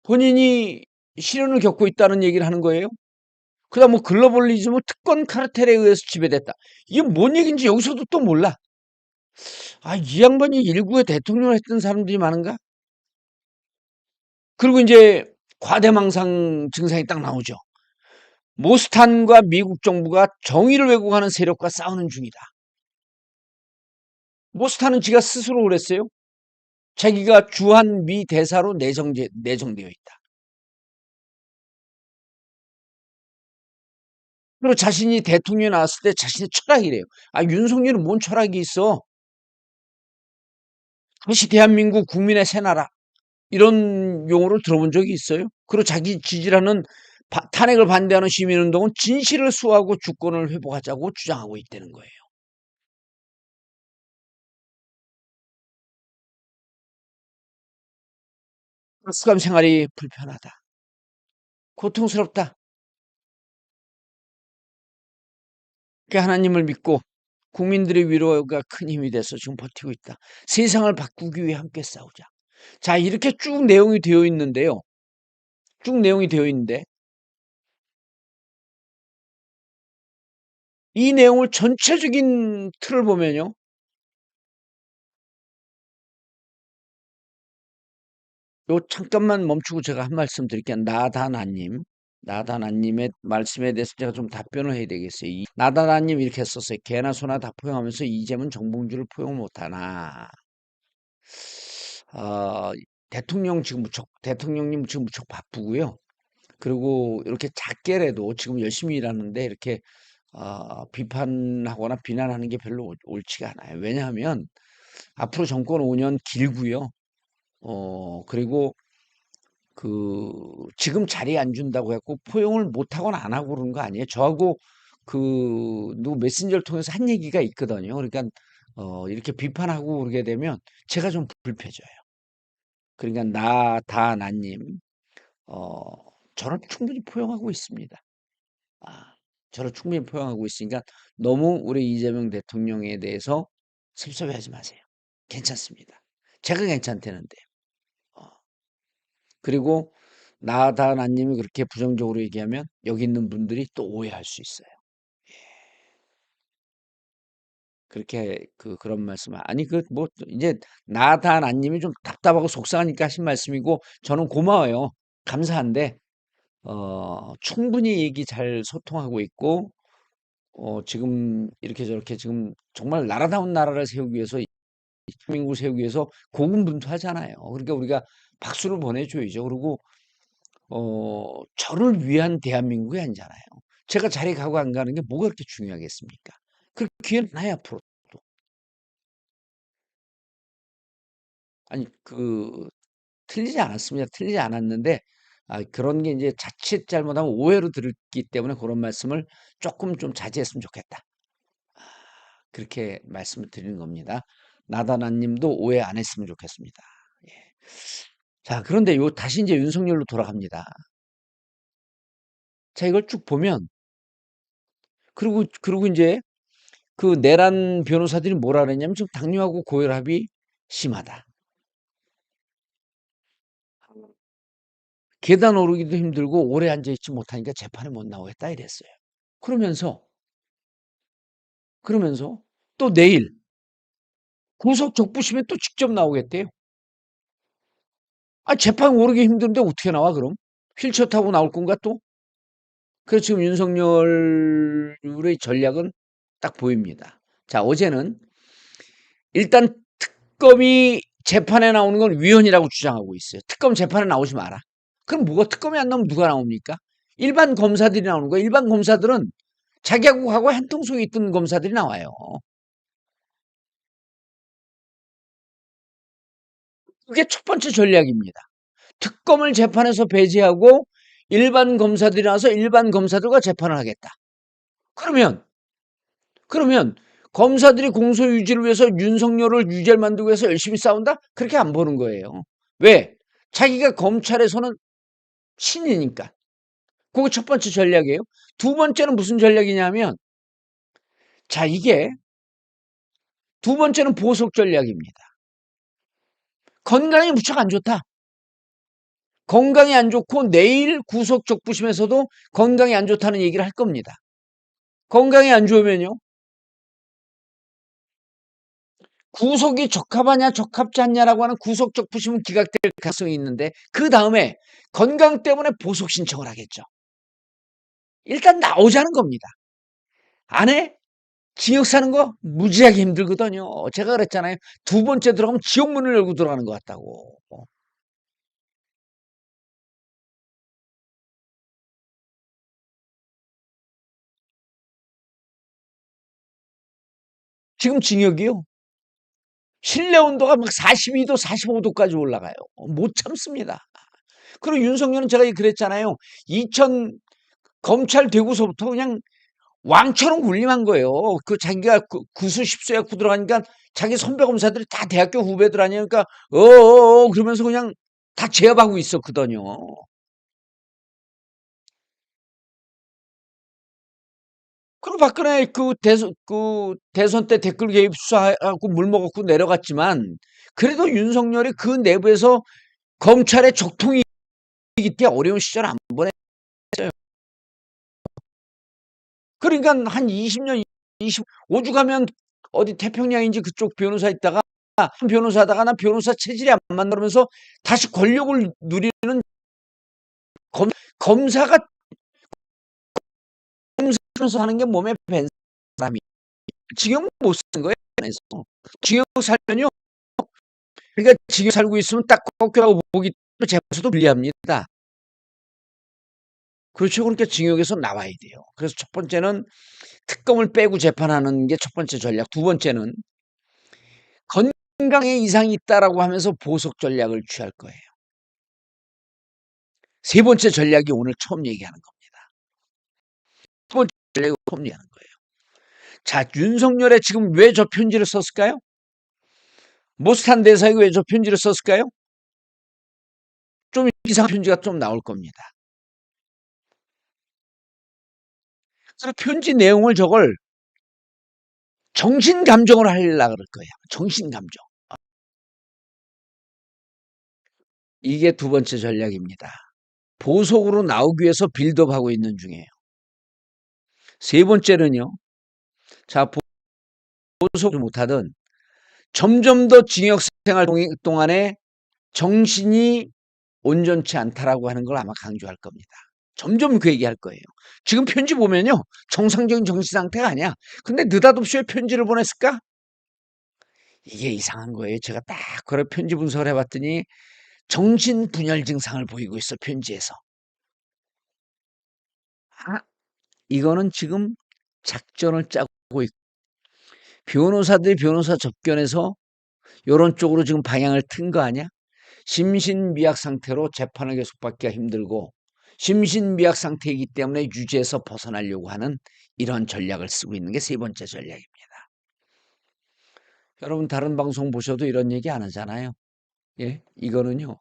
S1: 본인이 시련을 겪고 있다는 얘기를 하는 거예요. 그다음 뭐 글로벌리즘은 특권 카르텔에 의해서 지배됐다. 이게 뭔 얘기인지 여기서도 또 몰라. 아, 이 양반이 일구의 대통령을 했던 사람들이 많은가? 그리고 이제 과대망상 증상이 딱 나오죠. 모스탄과 미국 정부가 정의를 왜곡하는 세력과 싸우는 중이다. 모스탄은 지가 스스로 그랬어요. 자기가 주한 미 대사로 내정되어 있다. 그리고 자신이 대통령에 나왔을 때 자신의 철학이래요. 아, 윤석열은 뭔 철학이 있어? 그것이 대한민국 국민의 새나라. 이런 용어를 들어본 적이 있어요? 그리고 자기 지지라는 탄핵을 반대하는 시민운동은 진실을 수호하고 주권을 회복하자고 주장하고 있다는 거예요. 수감 생활이 불편하다. 고통스럽다. 그 하나님을 믿고 국민들의 위로가 큰 힘이 돼서 지금 버티고 있다. 세상을 바꾸기 위해 함께 싸우자. 자, 이렇게 쭉 내용이 되어 있는데요. 쭉 내용이 되어 있는데 이 내용을 전체적인 틀을 보면요. 요 잠깐만 멈추고 제가 한 말씀 드릴게요. 나다나님의 말씀에 대해서 제가 좀 답변을 해야 되겠어요. 나다나님 이렇게 썼어요. 개나 소나 다 포용하면서 이재명 정봉주를 포용 못하나. 어, 대통령님 지금 무척 바쁘고요. 그리고 이렇게 작게라도 지금 열심히 일하는데 이렇게 비판하거나 비난하는 게 별로 옳지가 않아요. 왜냐하면 앞으로 정권 5년 길고요. 그리고 지금 자리에 안 준다고 해갖고 포용을 못하거나 안 하고 그러는 거 아니에요. 저하고 누구 메신저를 통해서 한 얘기가 있거든요. 그러니까 이렇게 비판하고 그러게 되면 제가 좀 불편해져요. 그러니까 나님 어, 저를 충분히 포용하고 있습니다. 아, 저를 충분히 포용하고 있으니까 너무 우리 이재명 대통령에 대해서 섭섭해하지 마세요. 괜찮습니다. 제가 괜찮다는데. 어, 그리고 나다나님이 그렇게 부정적으로 얘기하면 여기 있는 분들이 또 오해할 수 있어요. 그렇게 그런 말씀 아니 뭐 이제 나다나님이 좀 답답하고 속상하니까 하신 말씀이고 저는 고마워요. 감사한데 충분히 얘기 잘 소통하고 있고 지금 이렇게 저렇게 지금 정말 나라다운 나라를 세우기 위해서 대한민국을 세우기 위해서 고군분투하잖아요. 그러니까 우리가 박수를 보내줘야죠. 그리고 저를 위한 대한민국이 아니잖아요. 제가 자리 가고 안 가는 게 뭐가 그렇게 중요하겠습니까? 그 기회는 나야 앞으로도. 아니 틀리지 않았습니다. 틀리지 않았는데 그런 게 이제 자칫 잘못하면 오해로 들었기 때문에 그런 말씀을 조금 좀 자제했으면 좋겠다. 그렇게 말씀을 드리는 겁니다. 나다나 님도 오해 안 했으면 좋겠습니다. 예. 자, 그런데 다시 이제 윤석열로 돌아갑니다. 자, 이걸 쭉 보면 그리고 이제 그 내란 변호사들이 뭐라 그랬냐면 지금 당뇨하고 고혈압이 심하다. 계단 오르기도 힘들고 오래 앉아 있지 못하니까 재판에 못 나오겠다 이랬어요. 그러면서 또 내일 구속 적부심에 또 직접 나오겠대요. 재판 오르기 힘든데 어떻게 나와 그럼? 휠체어 타고 나올 건가 또? 그래서 지금 윤석열의 전략은 딱 보입니다. 자, 어제는 일단 특검이 재판에 나오는 건 위헌이라고 주장하고 있어요. 특검 재판에 나오지 마라. 그럼 뭐가 특검이 안 나오면 누가 나옵니까? 일반 검사들이 나오는 거예요. 일반 검사들은 자기하고 한 통속에 있던 검사들이 나와요. 그게 첫 번째 전략입니다. 특검을 재판에서 배제하고 일반 검사들이 나와서 일반 검사들과 재판을 하겠다. 그러면 검사들이 공소 유지를 위해서 윤석열을 유죄를 만들기 위해서 열심히 싸운다? 그렇게 안 보는 거예요. 왜? 자기가 검찰에서는 신이니까. 그게 첫 번째 전략이에요. 두 번째는 무슨 전략이냐면 자, 이게 두 번째는 보석 전략입니다. 건강이 무척 안 좋다. 건강이 안 좋고 내일 구속 적부심에서도 건강이 안 좋다는 얘기를 할 겁니다. 건강이 안 좋으면요. 구속이 적합하냐 적합지 않냐라고 하는 구속 적부심은 기각될 가능성이 있는데 그 다음에 건강 때문에 보석 신청을 하겠죠. 일단 나오자는 겁니다. 안에 징역 사는 거 무지하게 힘들거든요. 제가 그랬잖아요. 두 번째 들어가면 지옥문을 열고 들어가는 것 같다고. 지금 징역이요. 실내 온도가 막 42도, 45도까지 올라가요. 못 참습니다. 그리고 윤석열은 제가 그랬잖아요. 2000 검찰 되고서부터 그냥 왕처럼 군림한 거예요. 자기가 구수 10수에 구 들어가니까 자기 선배 검사들이 다 대학교 후배들 아니니까 그러면서 그냥 다 제압하고 있었거든요. 그리고 박근혜 대선 때 댓글 개입 수사하고 물 먹었고 내려갔지만 그래도 윤석열이 그 내부에서 검찰의 적통이기 때문에 어려운 시절 안 보냈어요. 그러니까 한 20년, 25주 가면 어디 태평양인지 그쪽 변호사 있다가 한 변호사 하다가 나 변호사 체질이 안 맞나 그러면서 다시 권력을 누리는 검사가 검사로서 하는 게 몸에 밴 사람이 징역 못 쓰는 거예요. 그래서 징역 살면요. 그러니까 징역 살고 있으면 딱 꺾여라고 보기 때문에 재판에서도 불리합니다. 그렇죠. 그러니까 징역에서 나와야 돼요. 그래서 첫 번째는 특검을 빼고 재판하는 게 첫 번째 전략. 두 번째는 건강에 이상이 있다라고 하면서 보석 전략을 취할 거예요. 세 번째 전략이 오늘 처음 얘기하는 겁니다. 두 번째 전략이 처음 얘기하는 거예요. 자, 윤석열의 지금 왜 저 편지를 썼을까요? 모스탄 대사에게 왜 저 편지를 썼을까요? 좀 이상한 편지가 좀 나올 겁니다. 그래서 편지 내용을 저걸 정신 감정을 하려고 그럴 거예요. 정신 감정. 이게 두 번째 전략입니다. 보석으로 나오기 위해서 빌드업하고 있는 중이에요. 세 번째는요. 자, 보석을 못하든 점점 더 징역 생활 동안에 정신이 온전치 않다라고 하는 걸 아마 강조할 겁니다. 점점 그 얘기할 거예요. 지금 편지 보면요. 정상적인 정신 상태가 아니야. 근데 느닷없이 왜 편지를 보냈을까? 이게 이상한 거예요. 제가 딱 그래 편지 분석을 해봤더니 정신분열 증상을 보이고 있어, 편지에서. 아, 이거는 지금 작전을 짜고 있고, 변호사들이 변호사 접견해서 이런 쪽으로 지금 방향을 튼 거 아니야? 심신미약 상태로 재판을 계속 받기가 힘들고, 심신미약 상태이기 때문에 유죄에서 벗어나려고 하는 이런 전략을 쓰고 있는 게 세 번째 전략입니다. 여러분 다른 방송 보셔도 이런 얘기 안 하잖아요. 예, 이거는요.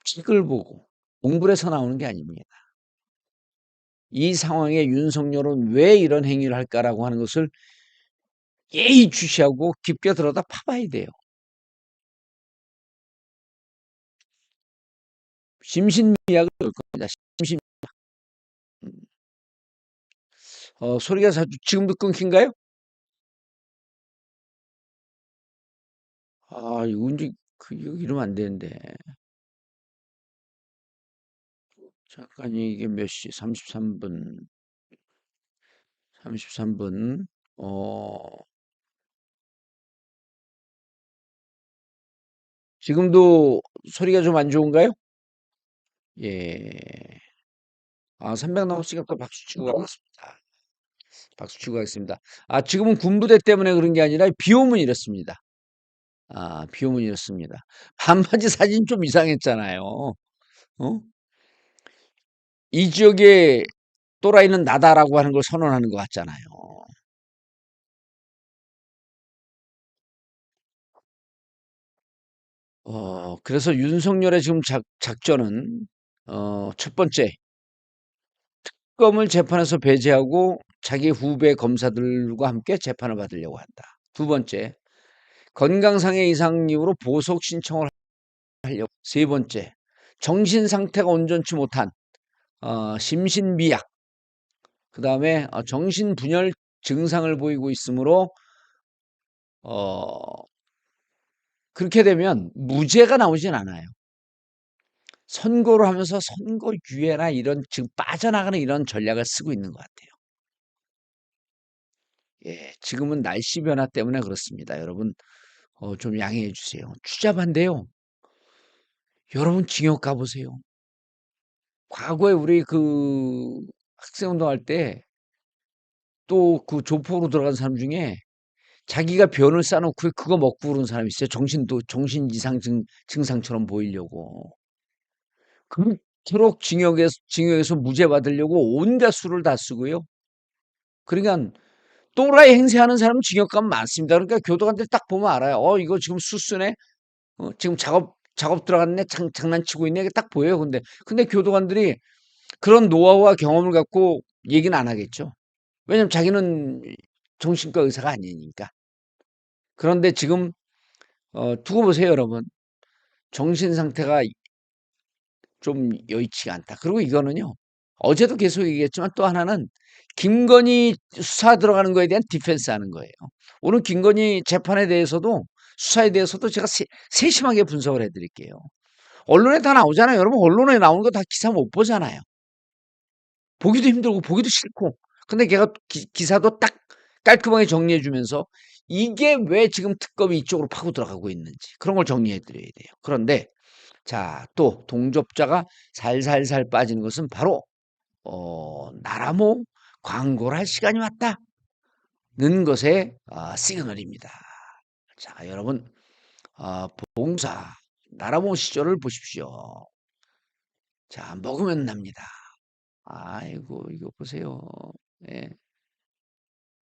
S1: 책을 보고 공부를 해서 나오는 게 아닙니다. 이 상황에 윤석열은 왜 이런 행위를 할까라고 하는 것을 예의주시하고 깊게 들여다 파봐야 돼요. 심신미약을 볼 겁니다. 심신 소리가 지금도 끊긴가요? 아, 이거 이제 이거 이러면 안 되는데. 잠깐 이게 몇 시? 33분. 33분. 지금도 소리가 좀 안 좋은가요? 예. 300 넘었으니까 또 박수 치고 가겠습니다. 박수 치고 가겠습니다. 지금은 군부대 때문에 그런 게 아니라 비 오면 이렇습니다. 비 오면 이렇습니다. 반바지 사진 좀 이상했잖아요. 어? 이 지역에 또라이는 나다라고 하는 걸 선언하는 것 같잖아요. 그래서 윤석열의 지금 작전은, 첫 번째, 특검을 재판에서 배제하고 자기 후배 검사들과 함께 재판을 받으려고 한다. 두 번째, 건강상의 이상 이유로 보석 신청을 하려고. 세 번째, 정신 상태가 온전치 못한 심신미약, 그 다음에 정신분열 증상을 보이고 있으므로 어, 그렇게 되면 무죄가 나오진 않아요. 선고를 하면서 선고유예나 이런 지금 빠져나가는 이런 전략을 쓰고 있는 것 같아요. 예, 지금은 날씨 변화 때문에 그렇습니다. 여러분 좀 양해해 주세요. 추잡한데요. 여러분 징역 가보세요. 과거에 우리 그 학생운동할 때 또 그 조폭으로 들어간 사람 중에 자기가 변을 싸놓고 그거 먹고 그런 사람이 있어요. 정신 이상 증상처럼 보이려고. 그토록 징역에서 무죄 받으려고 온갖 수를 다 쓰고요. 그러니까 또라이 행세하는 사람은 징역 가면 많습니다. 그러니까 교도관들 딱 보면 알아요. 이거 지금 수수네. 지금 작업 들어갔네. 장난치고 있네. 이게 딱 보여요. 근데 교도관들이 그런 노하우와 경험을 갖고 얘기는 안 하겠죠. 왜냐면 자기는 정신과 의사가 아니니까. 그런데 지금 두고 보세요, 여러분. 정신 상태가 좀 여의치가 않다. 그리고 이거는요. 어제도 계속 얘기했지만 또 하나는 김건희 수사 들어가는 거에 대한 디펜스 하는 거예요. 오늘 김건희 재판에 대해서도 수사에 대해서도 제가 세심하게 분석을 해드릴게요. 언론에 다 나오잖아요. 여러분 언론에 나오는 거 다 기사 못 보잖아요. 보기도 힘들고 보기도 싫고. 근데 걔가 기사도 딱 깔끔하게 정리해 주면서 이게 왜 지금 특검이 이쪽으로 파고 들어가고 있는지 그런 걸 정리해 드려야 돼요. 그런데 자, 또 동접자가 살살살 빠지는 것은 바로 나라모 광고를 할 시간이 왔다는 것의 시그널입니다. 자, 여러분 봉사 나라모 시절을 보십시오. 자, 먹으면 납니다. 아이고 이거 보세요. 예,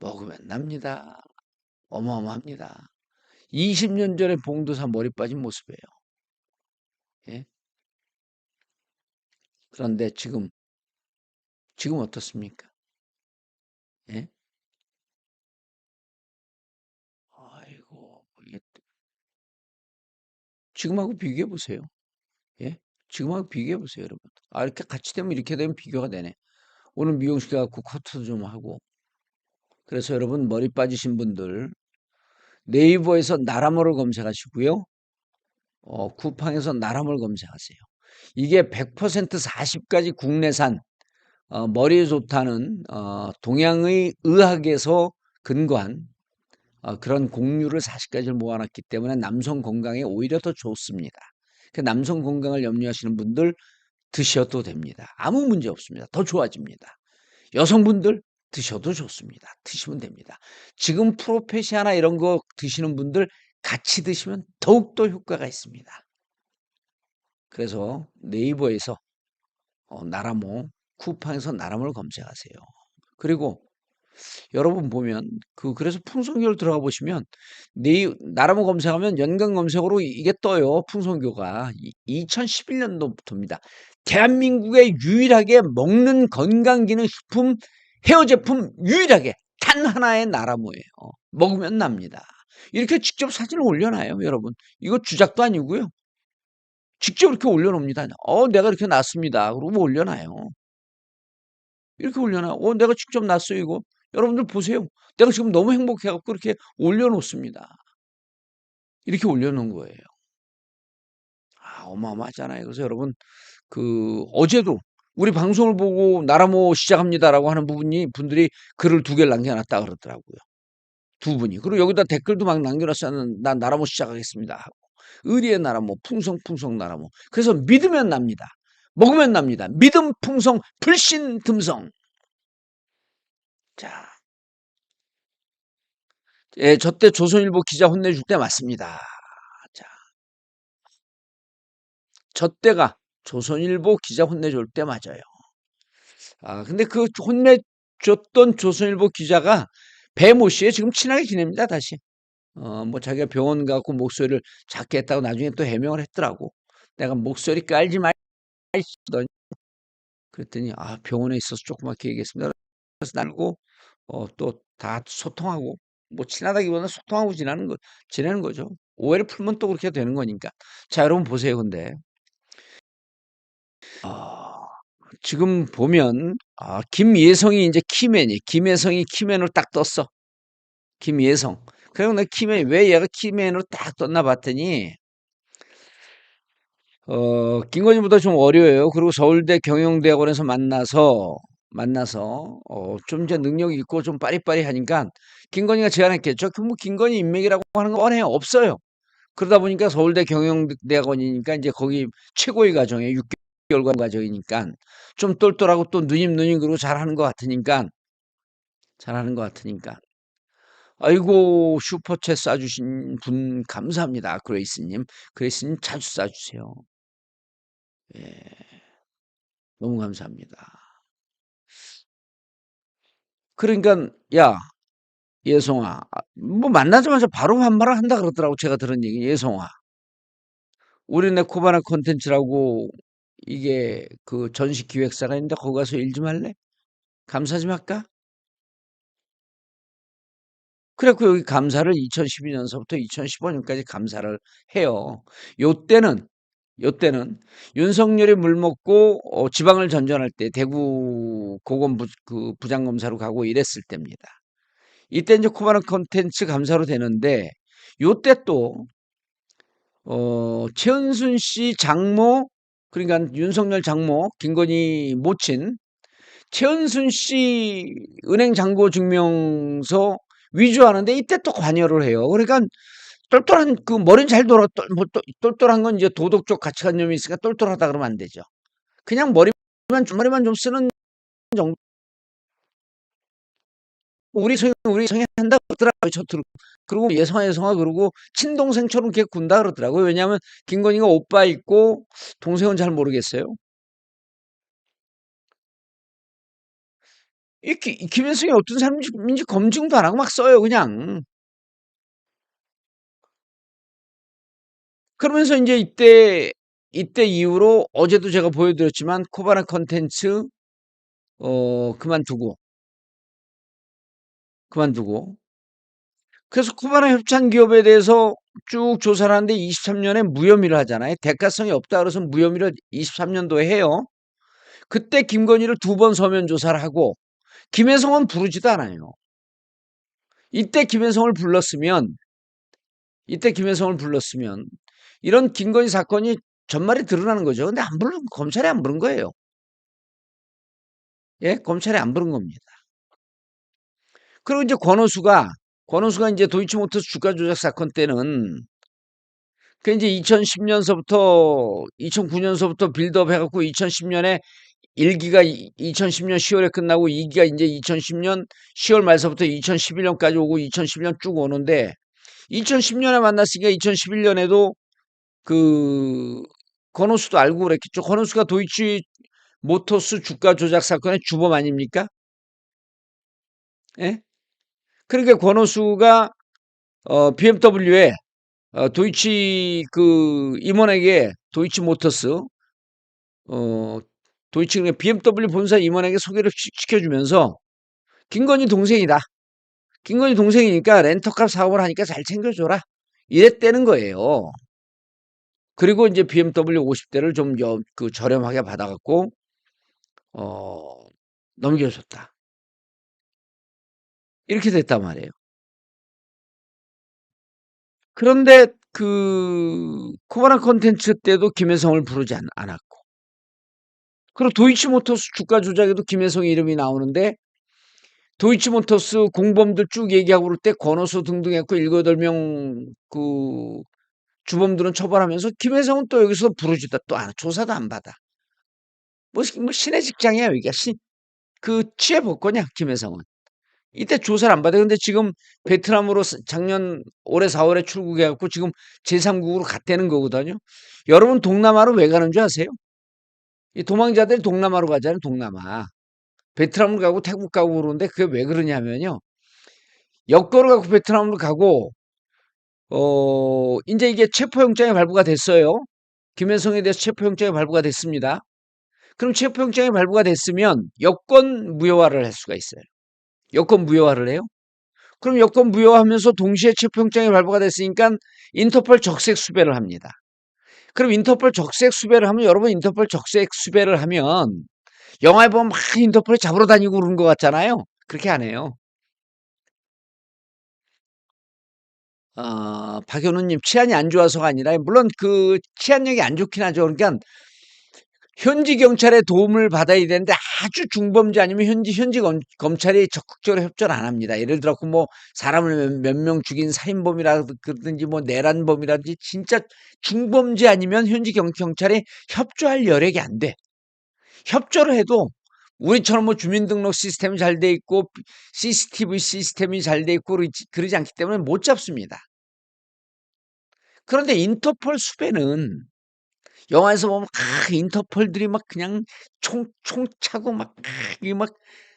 S1: 먹으면 납니다. 어마어마합니다. 20년 전에 봉도사 머리 빠진 모습이에요. 예? 그런데 지금 어떻습니까? 예? 아이고 이게 지금하고 비교해 보세요. 예? 지금하고 비교해 보세요, 여러분. 이렇게 같이 되면 이렇게 되면 비교가 되네. 오늘 미용실 가고 커트도 좀 하고. 그래서 여러분 머리 빠지신 분들 네이버에서 나라모를 검색하시고요. 쿠팡에서 나라몰 검색하세요. 이게 100% 40가지 국내산 머리에 좋다는 동양의 의학에서 근거한 그런 곡류를 40가지를 모아놨기 때문에 남성 건강에 오히려 더 좋습니다. 그 남성 건강을 염려하시는 분들 드셔도 됩니다. 아무 문제 없습니다. 더 좋아집니다. 여성분들 드셔도 좋습니다. 드시면 됩니다. 지금 프로페시아나 이런 거 드시는 분들 같이 드시면 더욱더 효과가 있습니다. 그래서 네이버에서 나라모, 쿠팡에서 나라모를 검색하세요. 그리고 여러분 보면 그래서 풍선교를 들어가 보시면 나라모 검색하면 연관 검색어로 이게 떠요. 풍선교가 2011년도부터입니다. 대한민국에 유일하게 먹는 건강기능식품 헤어 제품 유일하게 단 하나의 나라모예요. 먹으면 납니다. 이렇게 직접 사진을 올려놔요, 여러분. 이거 주작도 아니고요. 직접 이렇게 올려놓습니다. 내가 이렇게 났습니다. 그러고 올려놔요. 이렇게 올려놔. 내가 직접 났어요, 이거. 여러분들 보세요. 내가 지금 너무 행복해갖고 이렇게 올려놓습니다. 이렇게 올려놓은 거예요. 어마어마하잖아요. 그래서 여러분, 어제도 우리 방송을 보고 나라모 시작합니다라고 하는 분들이 글을 2개를 남겨놨다 그러더라고요. 2분이. 그리고 여기다 댓글도 막 남겨놨어요. 난 나라모 시작하겠습니다 하고. 의리의 나라모, 풍성 나라모. 그래서 믿으면 납니다. 먹으면 납니다. 믿음, 풍성, 불신, 듬성. 자, 예, 저때 조선일보 기자 혼내줄 때 맞습니다. 자, 저때가 조선일보 기자 혼내줄 때 맞아요. 근데 그 혼내줬던 조선일보 기자가 배모 씨에 지금 친하게 지냅니다, 다시. 뭐 자기가 병원 가고 목소리를 작게 했다고 나중에 또 해명을 했더라고. 내가 목소리 깔지 말더니 그랬더니 병원에 있어서 조그맣게 얘기했습니다. 그래서 나고 또 다 소통하고 뭐 친하다기보다는 소통하고 지내는 거죠. 오해를 풀면 또 그렇게 되는 거니까. 자, 여러분 보세요. 근데 지금 보면 김예성이 이제 키맨이 김예성이 키맨으로 딱 떴어. 김예성. 그리고 나 키맨 왜 얘가 키맨으로 딱 떴나 봤더니 김건희보다 좀 어려요. 그리고 서울대 경영대학원에서 만나서 좀 이제 능력이 있고 좀 빠리빠리하니까 김건희가 제안했겠죠. 뭐 김건희 인맥이라고 하는 거 뻔해요. 없어요. 그러다 보니까 서울대 경영대학원이니까 이제 거기 최고의 과정에 6개월간 과정이니까 좀 똘똘하고 또 누님 그러고 잘하는 것 같으니까. 아이고 슈퍼챗 쏴주신 분 감사합니다. 그레이스님 자주 쏴주세요. 예, 너무 감사합니다. 그러니까 야 예송아 뭐 만나자마자 바로 반말을 한다 그러더라고. 제가 들은 얘기. 예송아 우리네 코바나 콘텐츠라고 이게 그 전시 기획사가 있는데 거기 가서 일 좀 할래? 감사 좀 할까? 그래갖고 여기 감사를 2012년서부터 2015년까지 감사를 해요. 요때는 윤석열이 물먹고 지방을 전전할 때 대구 고검 부장검사로 가고 이랬을 때입니다. 이때 이제 코바나 콘텐츠 감사로 되는데 요때 또 최은순 씨 장모 그러니까 윤석열 장모 김건희 모친 최은순 씨 은행 잔고 증명서 위조하는데 이때 또 관여를 해요. 그러니까 똘똘한 머리는 잘 돌아 뭐 똘똘한 건 이제 도덕적 가치관념이 있으니까 똘똘하다 그러면 안 되죠. 그냥 머리만 좀 쓰는 정도. 우리 성이 한다 그러더라고요. 저트로. 그리고 예성아 그러고 친동생처럼 이렇게 군다 그러더라고요. 왜냐하면 김건희가 오빠 있고 동생은 잘 모르겠어요. 이 김현승이 어떤 사람인지 검증도 안 하고 막 써요, 그냥. 그러면서 이제 이때 이후로 어제도 제가 보여드렸지만 코바나 컨텐츠 그만두고 그래서 코바나 협찬 기업에 대해서 쭉 조사를 하는데 23년에 무혐의를 하잖아요. 대가성이 없다 그래서 무혐의를 23년도에 해요. 그때 김건희를 2번 서면 조사를 하고 김혜성은 부르지도 않아요. 이때 김혜성을 불렀으면 이런 김건희 사건이 전말에 드러나는 거죠. 근데 안 부른 검찰이 안 부른 거예요. 예? 검찰이 안 부른 겁니다. 그리고 이제 권오수가 이제 도이치모터스 주가 조작 사건 때는 그 이제 2010년서부터 2009년서부터 빌드업 해갖고 2010년에 1기가 2010년 10월에 끝나고 2기가 이제 2010년 10월 말서부터 2011년까지 오고 2011년 쭉 오는데 2010년에 만났으니까 2011년에도 그 권오수도 알고 그랬겠죠. 권오수가 도이치 모터스 주가 조작 사건의 주범 아닙니까? 예? 그러니까 권오수가 BMW에 도이치 그 임원에게 도이치 모터스 어 도이치 BMW 본사 임원에게 소개를 시켜주면서 김건희 동생이다. 김건희 동생이니까 렌터카 사업을 하니까 잘 챙겨줘라. 이랬다는 거예요. 그리고 이제 BMW 50대를 좀 그 저렴하게 받아갖고 어 넘겨줬다. 이렇게 됐단 말이에요. 그런데 그 코바나 콘텐츠 때도 김혜성을 부르지 않았고 그리고 도이치모터스 주가 조작에도 김혜성 이름이 나오는데 도이치모터스 공범들 쭉 얘기하고 그럴 때 권오수 등등 했고 7, 8명 그 주범들은 처벌하면서 김혜성은 또 여기서 부르지도 또 안, 조사도 안 받아. 뭐 신의 직장이야 여기가 그 취해복거냐 김혜성은. 이때 조사를 안 받아. 근데 지금 베트남으로 작년 올해 4월에 출국해갖고 지금 제3국으로 갔다는 거거든요. 여러분 동남아로 왜 가는 줄 아세요? 이 도망자들이 동남아로 가잖아요. 동남아. 베트남으로 가고 태국 가고 그러는데 그게 왜 그러냐면요. 여권을 갖고 베트남으로 가고 이제 이게 체포영장이 발부가 됐어요. 김혜성에 대해서 체포영장이 발부가 됐습니다. 그럼 체포영장이 발부가 됐으면 여권 무효화를 할 수가 있어요. 여권 무효화를 해요. 그럼 여권 무효화하면서 동시에 체포영장이 발부가 됐으니까 인터폴 적색 수배를 합니다. 그럼 인터폴 적색 수배를 하면 여러분 인터폴 적색 수배를 하면 영화에 보면 막 인터폴에 잡으러 다니고 그런 것 같잖아요. 그렇게 안 해요. 박현우님 치안이 안 좋아서가 아니라 물론 그 치안력이 안 좋긴 하죠. 그러니까 현지 경찰의 도움을 받아야 되는데 아주 중범죄 아니면 현지 검찰이 적극적으로 협조를 안 합니다. 예를 들어 뭐 사람을 몇 명 죽인 살인범이라든지 뭐 내란범이라든지 진짜 중범죄 아니면 현지 경찰이 협조할 여력이 안 돼. 협조를 해도 우리처럼 뭐 주민등록 시스템이 잘 돼 있고 CCTV 시스템이 잘 돼 있고 그러지 않기 때문에 못 잡습니다. 그런데 인터폴 수배는 영화에서 보면 인터폴들이 막 그냥 총 차고 막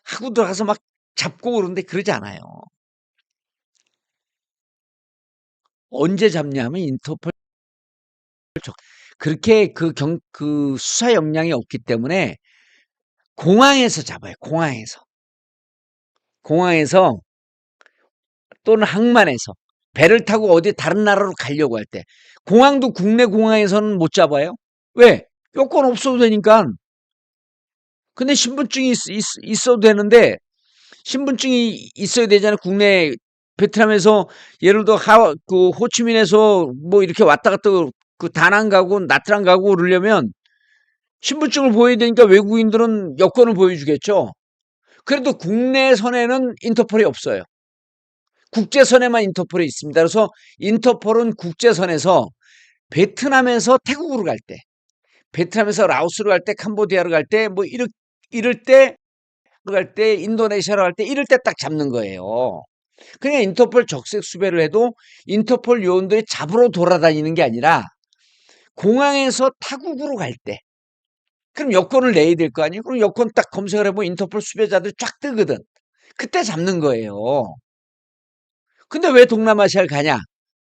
S1: 하고 들어가서 막 잡고 그러는데 그러지 않아요. 언제 잡냐면 인터폴 그렇게 그 수사 역량이 없기 때문에 공항에서 잡아요. 공항에서 또는 항만에서 배를 타고 어디 다른 나라로 가려고 할 때 공항도 국내 공항에서는 못 잡아요. 왜? 여권 없어도 되니까. 근데 신분증이 있어도 되는데 신분증이 있어야 되잖아요. 국내 베트남에서 예를 들어 그 호치민에서 뭐 이렇게 왔다 갔다 그 다낭 가고 나트랑 가고 그러려면 신분증을 보여야 되니까 외국인들은 여권을 보여주겠죠. 그래도 국내선에는 인터폴이 없어요. 국제선에만 인터폴이 있습니다. 그래서 인터폴은 국제선에서 베트남에서 태국으로 갈 때, 베트남에서 라오스로 갈 때, 캄보디아로 갈 때, 뭐 이럴 때, 인도네시아로 갈 때, 이럴 때 딱 잡는 거예요. 그냥 인터폴 적색 수배를 해도 인터폴 요원들이 잡으러 돌아다니는 게 아니라 공항에서 타국으로 갈 때, 그럼 여권을 내야 될 거 아니에요? 그럼 여권 딱 검색을 해보면 인터폴 수배자들이 쫙 뜨거든. 그때 잡는 거예요. 근데 왜 동남아시아를 가냐?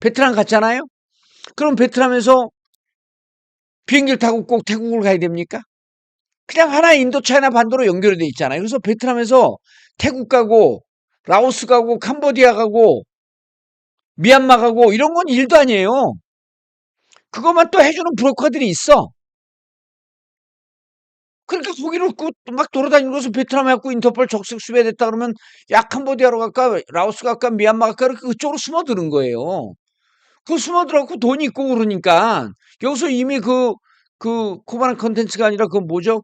S1: 베트남 갔잖아요? 그럼 베트남에서 비행기를 타고 꼭 태국을 가야 됩니까? 그냥 하나의 인도 차이나 반도로 연결이 돼 있잖아요. 그래서 베트남에서 태국 가고 라오스 가고 캄보디아 가고 미얀마 가고 이런 건 일도 아니에요. 그것만 또 해주는 브로커들이 있어. 그러니까 거기를 막 돌아다니면서 베트남에 갖고 인터폴 적색 수배됐다 그러면 야 캄보디아로 갈까 라오스 갈까 미얀마 갈까 이렇게 그쪽으로 숨어드는 거예요. 그 숨어 들어갖고 돈이 있고 그러니까 여기서 이미 그 코바나 컨텐츠가 아니라 그 뭐죠?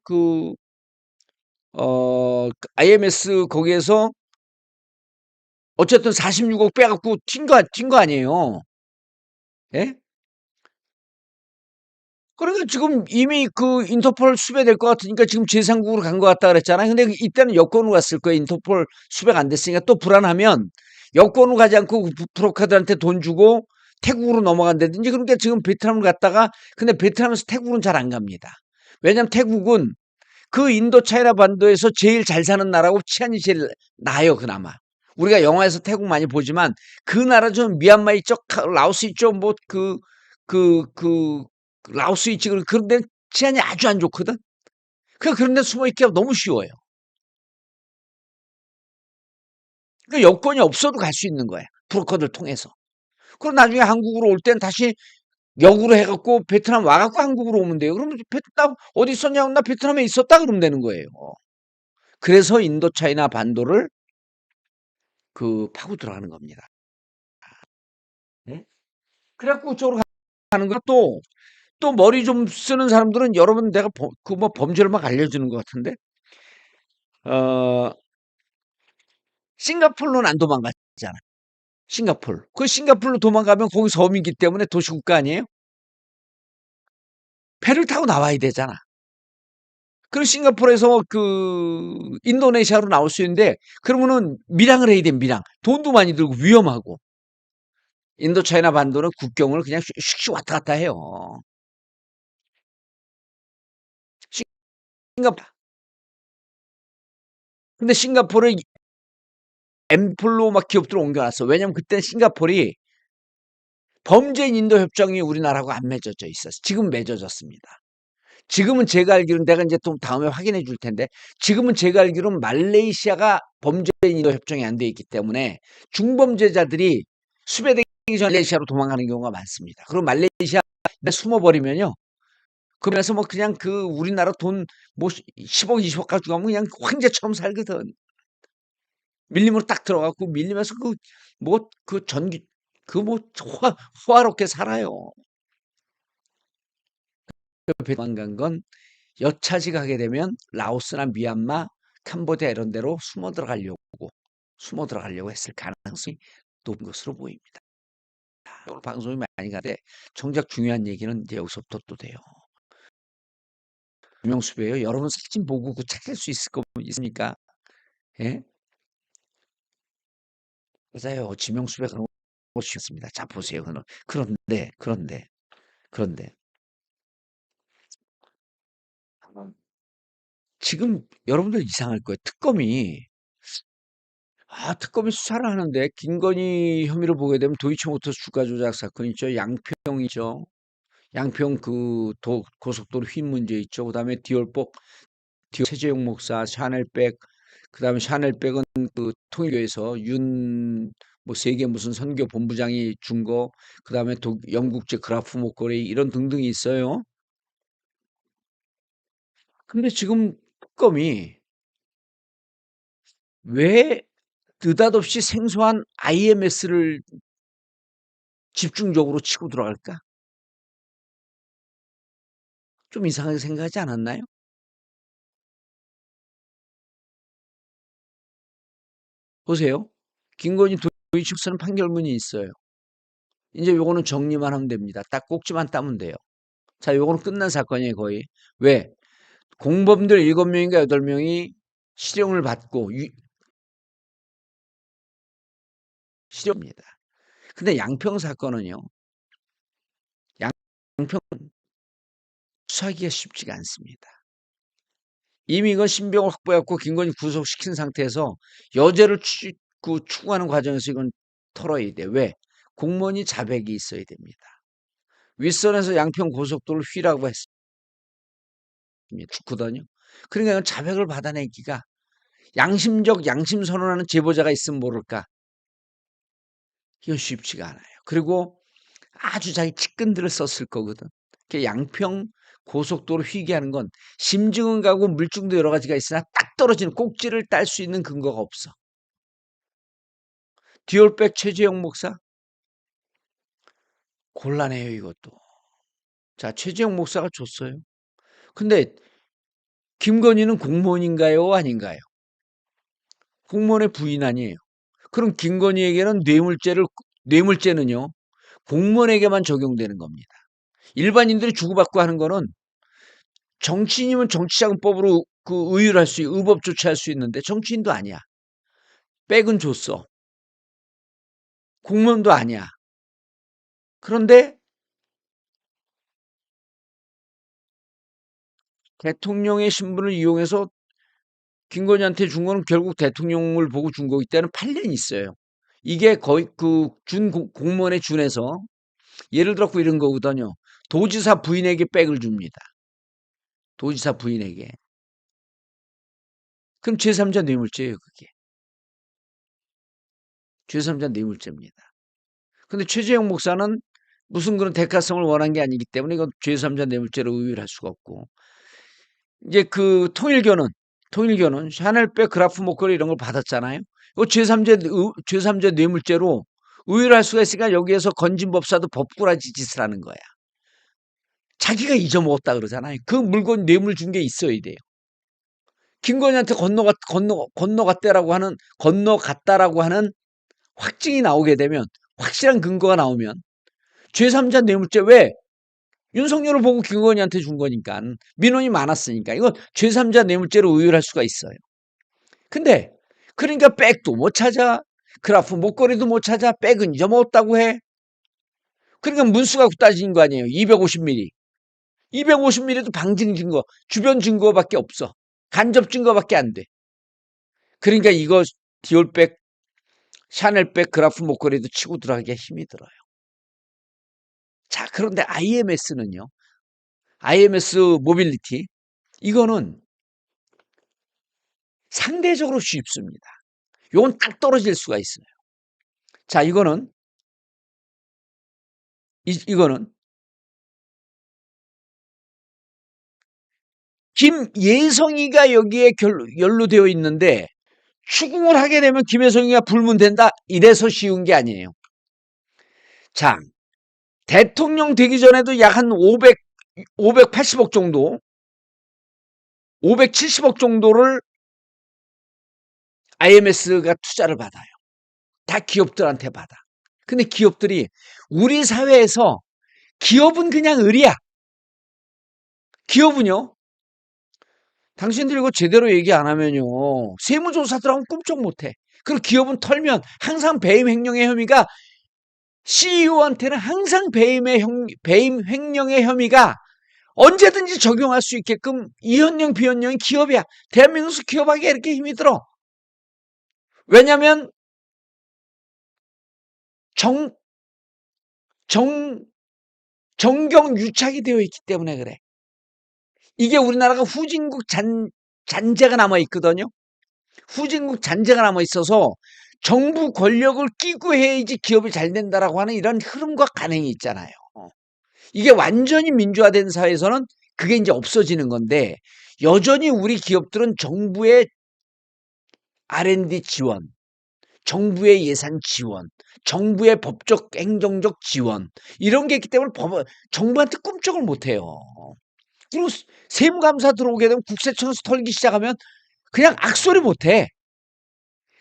S1: IMS 거기에서 어쨌든 46억 빼갖고 튄거 아니에요. 예? 그러니까 지금 이미 그 인터폴 수배될 것 같으니까 지금 제3국으로 간 것 같다 그랬잖아요. 근데 이때는 여권으로 갔을 거예요. 인터폴 수배가 안 됐으니까 또 불안하면 여권으로 가지 않고 브로커들한테 돈 주고 태국으로 넘어간다든지 그러니까 지금 베트남을 갔다가 근데 베트남에서 태국은 잘 안 갑니다. 왜냐하면 태국은 그 인도 차이나 반도에서 제일 잘 사는 나라고 치안이 제일 나아요, 그나마. 우리가 영화에서 태국 많이 보지만 그 나라 좀 미얀마 있죠, 라오스 있죠, 뭐 그 라오스 있지 그런 데 치안이 아주 안 좋거든. 그런 데 숨어 있기가 너무 쉬워요. 그 여건이 없어도 갈 수 있는 거야. 브로커들 통해서. 그럼 나중에 한국으로 올 땐 다시 역으로 해갖고 베트남 와갖고 한국으로 오면 돼요. 그러면 베트남 어디 있었냐고 나 베트남에 있었다 그러면 되는 거예요. 그래서 인도 차이나 반도를 파고 들어가는 겁니다. 네? 그래갖고 그쪽으로 가는 거 또 머리 좀 쓰는 사람들은 여러분 내가 그 뭐 범죄를 막 알려주는 것 같은데 어 싱가포르는 안 도망갔잖아. 싱가포르. 그 싱가포르로 도망가면 거기 섬이기 때문에 도시국가 아니에요? 배를 타고 나와야 되잖아. 그리고 싱가포르에서 인도네시아로 나올 수 있는데 그러면은 밀항을 해야 돼, 밀항. 돈도 많이 들고 위험하고. 인도 차이나 반도는 국경을 그냥 슉슉 왔다 갔다 해요. 싱가포르. 근데 싱가포르에 앰플로 막 기업들을 옮겨놨어. 왜냐면 그때 싱가포르이 범죄인 인도 협정이 우리나라하고 안 맺어져 있었어. 지금 맺어졌습니다. 지금은 제가 알기로는 내가 이제 또 다음에 확인해 줄 텐데 지금은 제가 알기로는 말레이시아가 범죄인 인도 협정이 안 돼 있기 때문에 중범죄자들이 수배되기 전에 말레이시아로 도망가는 경우가 많습니다. 그리고 말레이시아에 숨어버리면요. 그러면서 뭐 그냥 우리나라 돈 뭐 10억, 20억 가지고 가면 그냥 황제처럼 살거든. 밀림으로 딱 들어가고 밀리면서 뭐 전기 뭐 호화롭게 살아요. 도망간 건 여차지 가게 되면 라오스나 미얀마, 캄보디아 이런 데로 숨어 들어가려고 했을 가능성이 높은 것으로 보입니다. 오늘 방송이 많이 가는데 정작 중요한 얘기는 이제 여기서부터 또 돼요. 김영수배요. 여러분 사진 보고 찾을 수 있을 거 있습니까? 예? 맞아요. 지명수배 그런 거 쉽습니다. 자 보세요. 그런데 지금 여러분들 이상할 거예요. 특검이 수사를 하는데 김건희 혐의를 보게 되면 도이치모터스 주가 조작 사건 있죠. 양평 있죠. 양평 고속도로 휜 문제 있죠. 그다음에 디올 최재용 목사 샤넬백 그다음에 샤넬백은 통일교에서 뭐 세계 무슨 선교 본부장이 준 거, 그다음에 영국제 그라프 목걸이 이런 등등이 있어요. 근데 지금 특검이 왜 느닷없이 생소한 IMS를 집중적으로 치고 들어갈까? 좀 이상하게 생각하지 않았나요? 보세요. 김건희 도의축소는 판결문이 있어요. 이제 요거는 정리만 하면 됩니다. 딱 꼭지만 따면 돼요. 자, 요거는 끝난 사건이에요, 거의. 왜? 공범들 7명인가 8명이 실형을 받고 실형입니다. 근데 양평 사건은요. 양평 수사하기가 쉽지가 않습니다. 이미 이건 신병을 확보해갖고 김건희 구속시킨 상태에서 여죄를 추구하는 과정에서 이건 털어야 돼. 왜? 공무원이 자백이 있어야 됩니다. 윗선에서 양평 고속도로를 휘라고 했습니다. 죽거든요. 그러니까 이건 자백을 받아내기가 양심 선언하는 제보자가 있으면 모를까. 이건 쉽지가 않아요. 그리고 아주 자기 측근들을 썼을 거거든. 양평 고속도로 휘게 하는 건 심증은 가고 물증도 여러 가지가 있으나 딱 떨어지는 꼭지를 딸 수 있는 근거가 없어. 디올백 최재형 목사 곤란해요, 이것도. 자, 최재형 목사가 줬어요. 근데 김건희는 공무원인가요? 아닌가요? 공무원의 부인 아니에요. 그럼 김건희에게는 뇌물죄는요, 공무원에게만 적용되는 겁니다. 일반인들이 주고받고 하는 거는 정치인이면 정치자금법으로 의법 조치할 수 있는데 정치인도 아니야. 백은 줬어. 공무원도 아니야. 그런데 대통령의 신분을 이용해서 김건희한테 준 거는 결국 대통령을 보고 준 거기 때문에 8년 있어요. 이게 거의 공무원에 준해서 예를 들어 이런 거거든요. 도지사 부인에게 백을 줍니다. 도지사 부인에게. 그럼 제3자 뇌물죄예요, 그게. 제3자 뇌물죄입니다. 근데 최재형 목사는 무슨 그런 대가성을 원한 게 아니기 때문에 이건 제3자 뇌물죄로 의율할 수가 없고. 이제 통일교는 샤넬백, 그라프 목걸이 이런 걸 받았잖아요. 이거 제3자 뇌물죄로 의율할 수가 있으니까 여기에서 건진법사도 법꾸라지 짓을 하는 거야. 자기가 잊어먹었다 그러잖아요. 그 물건 뇌물 준 게 있어야 돼요. 김건희한테 건너갔다라고 하는 확증이 나오게 되면, 확실한 근거가 나오면 제3자 뇌물죄. 왜? 윤석열을 보고 김건희한테 준 거니까, 민원이 많았으니까 이건 제3자 뇌물죄로 의율할 수가 있어요. 근데 그러니까 백도 못 찾아, 그라프 목걸이도 못 찾아, 백은 잊어먹었다고 해. 그러니까 문수가 따진 거 아니에요. 250mm. 250mm도 방증 증거, 주변 증거밖에 없어. 간접 증거밖에 안 돼. 그러니까 이거 디올백, 샤넬백, 그라프 목걸이도 치고 들어가기가 힘이 들어요. 자, 그런데 IMS는요. IMS 모빌리티. 이거는 상대적으로 쉽습니다. 요건 딱 떨어질 수가 있어요. 자, 이거는 김예성이가 여기에 연루되어 있는데 추궁을 하게 되면 김예성이가 불문된다. 이래서 쉬운 게 아니에요. 자, 대통령 되기 전에도 약 한 580억 정도, 570억 정도를 IMS가 투자를 받아요. 다 기업들한테 받아. 근데 기업들이 우리 사회에서 기업은 그냥 을이야. 기업은요. 당신들 이거 제대로 얘기 안 하면요. 세무조사들하고 꿈쩍 못해. 그리고 기업은 털면 항상 배임 횡령의 혐의가 CEO한테는 항상 배임 횡령의 혐의가 언제든지 적용할 수 있게끔 이현령 비현령이 기업이야. 대한민국에서 기업하기가 이렇게 힘이 들어. 왜냐하면 정경유착이 되어 있기 때문에 그래. 이게 우리나라가 후진국 잔재가 남아있거든요. 후진국 잔재가 남아있어서 정부 권력을 끼고 해야지 기업이 잘 된다라고 하는 이런 흐름과 관행이 있잖아요. 이게 완전히 민주화된 사회에서는 그게 이제 없어지는 건데, 여전히 우리 기업들은 정부의 R&D 지원, 정부의 예산 지원, 정부의 법적 행정적 지원, 이런 게 있기 때문에 정부한테 꿈쩍을 못해요. 그리고 세무감사 들어오게 되면 국세청에서 털기 시작하면 그냥 악소리 못해.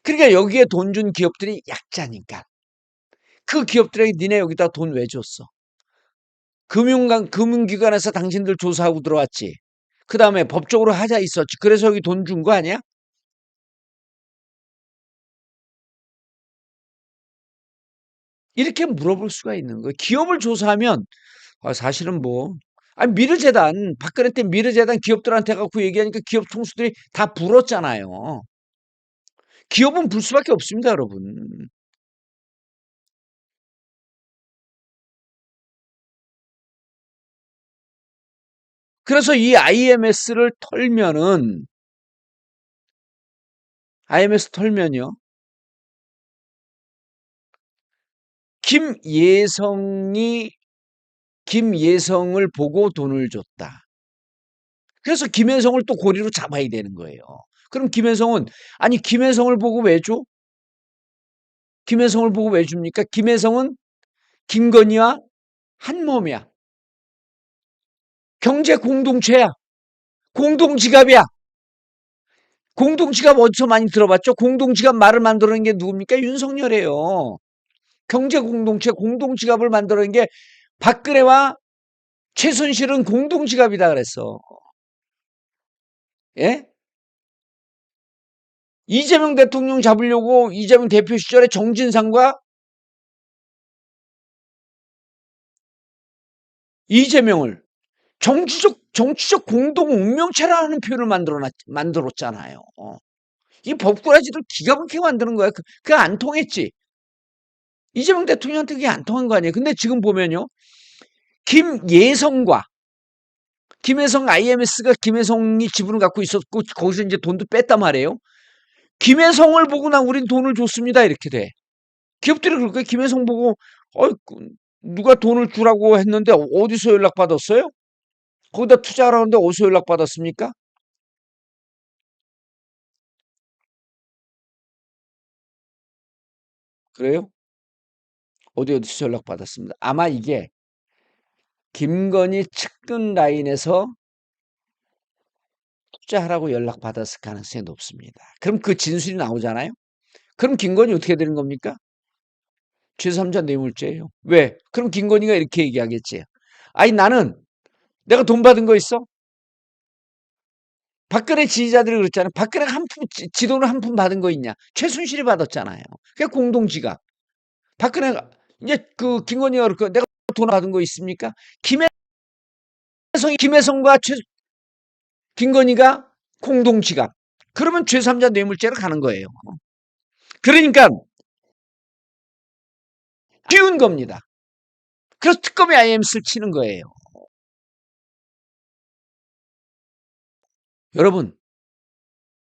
S1: 그러니까 여기에 돈 준 기업들이 약자니까. 그 기업들에게 니네 여기다 돈 왜 줬어? 금융기관에서 당신들 조사하고 들어왔지. 그 다음에 법적으로 하자 있었지. 그래서 여기 돈 준 거 아니야? 이렇게 물어볼 수가 있는 거예요. 기업을 조사하면 사실은 뭐 미르재단, 박근혜 때 미르재단 기업들한테 갖고 얘기하니까 기업 총수들이 다 불었잖아요. 기업은 불 수밖에 없습니다, 여러분. 그래서 이 IMS 털면요. 김예성을 보고 돈을 줬다. 그래서 김혜성을 또 고리로 잡아야 되는 거예요. 그럼 김혜성을 보고 왜 줘? 김혜성을 보고 왜 줍니까? 김혜성은 김건희와 한 몸이야. 경제 공동체야. 공동지갑이야. 공동지갑 어디서 많이 들어봤죠? 공동지갑 말을 만들어낸 게 누굽니까? 윤석열이에요. 경제 공동체, 공동지갑을 만들어낸 게 박근혜와 최순실은 공동지갑이다 그랬어. 예? 이재명 대통령 잡으려고 이재명 대표 시절에 정진상과 이재명을 정치적 공동 운명체라는 표현을 만들었잖아요. 이 법꾸라지도 기가 막히게 만드는 거야. 그게 안 통했지. 이재명 대통령한테 그게 안 통한 거 아니에요. 근데 지금 보면요. 김혜성 IMS가 김혜성이 지분을 갖고 있었고 거기서 이제 돈도 뺐단 말이에요. 김혜성을 보고 나 우린 돈을 줬습니다. 이렇게 돼. 기업들이 그럴 거예요. 김혜성 보고 누가 돈을 주라고 했는데 어디서 연락받았어요? 거기다 투자하라는데 어디서 연락받았습니까? 그래요? 어디서 연락받았습니다. 아마 이게 김건희 측근 라인에서 투자하라고 연락받았을 가능성이 높습니다. 그럼 그 진술이 나오잖아요? 그럼 김건희 어떻게 되는 겁니까? 제3자 뇌물죄예요. 왜? 그럼 김건희가 이렇게 얘기하겠지. 아니 나는 내가 돈 받은 거 있어? 박근혜 지지자들이 그랬잖아요. 박근혜가 지 돈을 한 푼 받은 거 있냐? 최순실이 받았잖아요. 그게 공동지갑. 박근혜가 이제 그 김건희가 그렇고 내가 돈 받은 거 있습니까? 김혜성과 김건희가 공동지갑. 그러면 제3자 뇌물죄로 가는 거예요. 그러니까 쉬운 겁니다. 그래서 특검이 IMS를 치는 거예요. 여러분,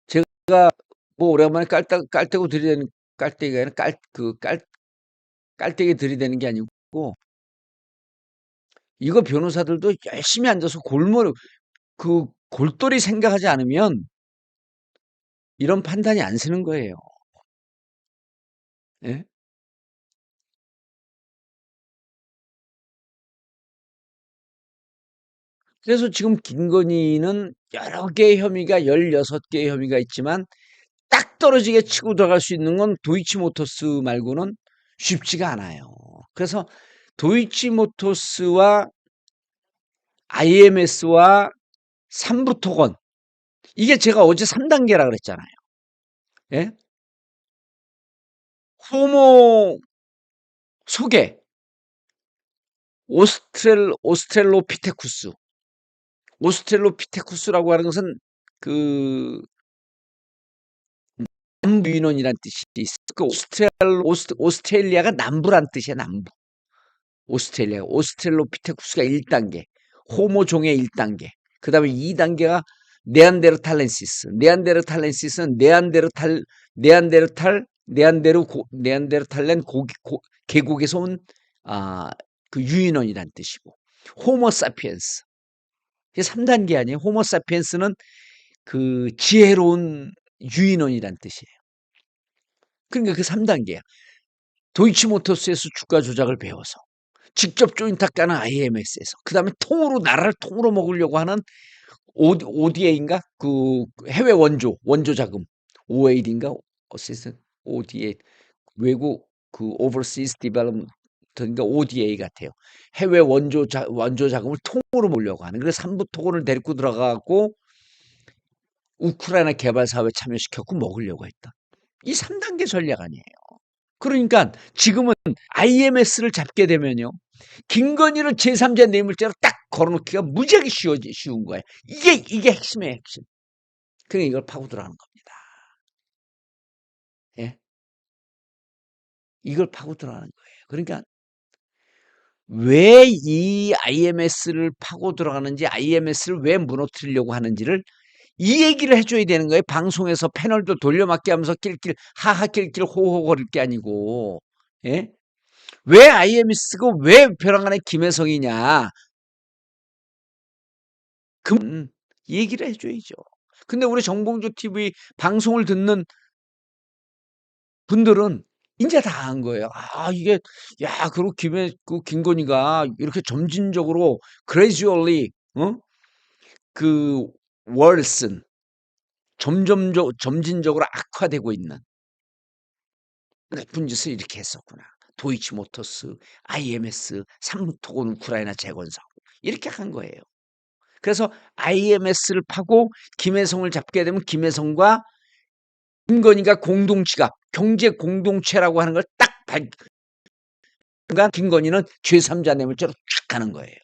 S1: 제가 뭐 오랜만에 깔때고 들이대는 깔때기가 아니라 깔때기 들이대는 게 아니고 이거 변호사들도 열심히 앉아서 골똘히 생각하지 않으면 이런 판단이 안 서는 거예요. 예? 그래서 지금 김건희는 여러 개의 혐의가 16개의 혐의가 있지만 딱 떨어지게 치고 들어갈 수 있는 건 도이치모터스 말고는 쉽지가 않아요. 그래서 도이치모터스와 IMS와 삼부토건 이게 제가 어제 3단계라 그랬잖아요. 예? 호모 소개 오스트렐로피테쿠스 오스트렐로피테쿠스라고 하는 것은 그 남부 유인원이라는 뜻이 있어. 그 오스트레일리아가 남부란 뜻이야, 남부. 오스트렐로피테쿠스가 1단계, 호모종의 1단계. 그다음에 2단계가 네안데르탈렌시스는 네안데르탈렌 계곡에서 온 그 유인원이란 뜻이고 호모사피엔스. 이게 3단계 아니에요? 호모사피엔스는 그 지혜로운 유인원이란 뜻이에요. 그러니까 그 3단계야. 도이치모터스에서 주가 조작을 배워서 직접 조인탁 가는 IMS에서 그다음에 나라를 통으로 먹으려고 하는 ODA인가? 그 해외 원조 자금 OAD인가? 어시스턴트 ODA 외국 그 Overseas Development인가 ODA 같아요. 해외 원조 자금을 통으로 몰려고 하는. 그래서 삼부 토건을 데리고 들어가 갖고 우크라이나 개발 사업에 참여시켰고 먹으려고 했다. 이 3단계 전략 아니에요. 그러니까 지금은 IMS를 잡게 되면요. 김건희를 제3자 뇌물죄로 딱 걸어놓기가 무지하게 쉬운 거예요. 이게 핵심이에요, 핵심. 그러니까 이걸 파고 들어가는 겁니다. 예? 이걸 파고 들어가는 거예요. 그러니까 왜 이 IMS를 파고 들어가는지, IMS를 왜 무너뜨리려고 하는지를 이 얘기를 해줘야 되는 거예요. 방송에서 패널도 돌려막기 하면서 낄낄 하하 낄낄 호호 거릴 게 아니고. 예? 왜 IMS가 왜 벼랑 안에 김혜성이냐. 얘기를 해줘야죠. 근데 우리 정봉주 TV 방송을 듣는 분들은 인제 다 안 거예요. 아 이게 야 그리고 김건희가 이렇게 점진적으로 gradually 그 worsen 점진적으로 악화되고 있는 나쁜 짓을 이렇게 했었구나. 도이치모터스, IMS, 삼성토건 우크라이나 재건 사업 이렇게 한 거예요. 그래서 IMS를 파고 김해성을 잡게 되면 김해성과 김건희가 공동지갑, 경제 공동체라고 하는 걸 딱 순간 김건희는 제3자 뇌물죄로 쫙 가는 거예요.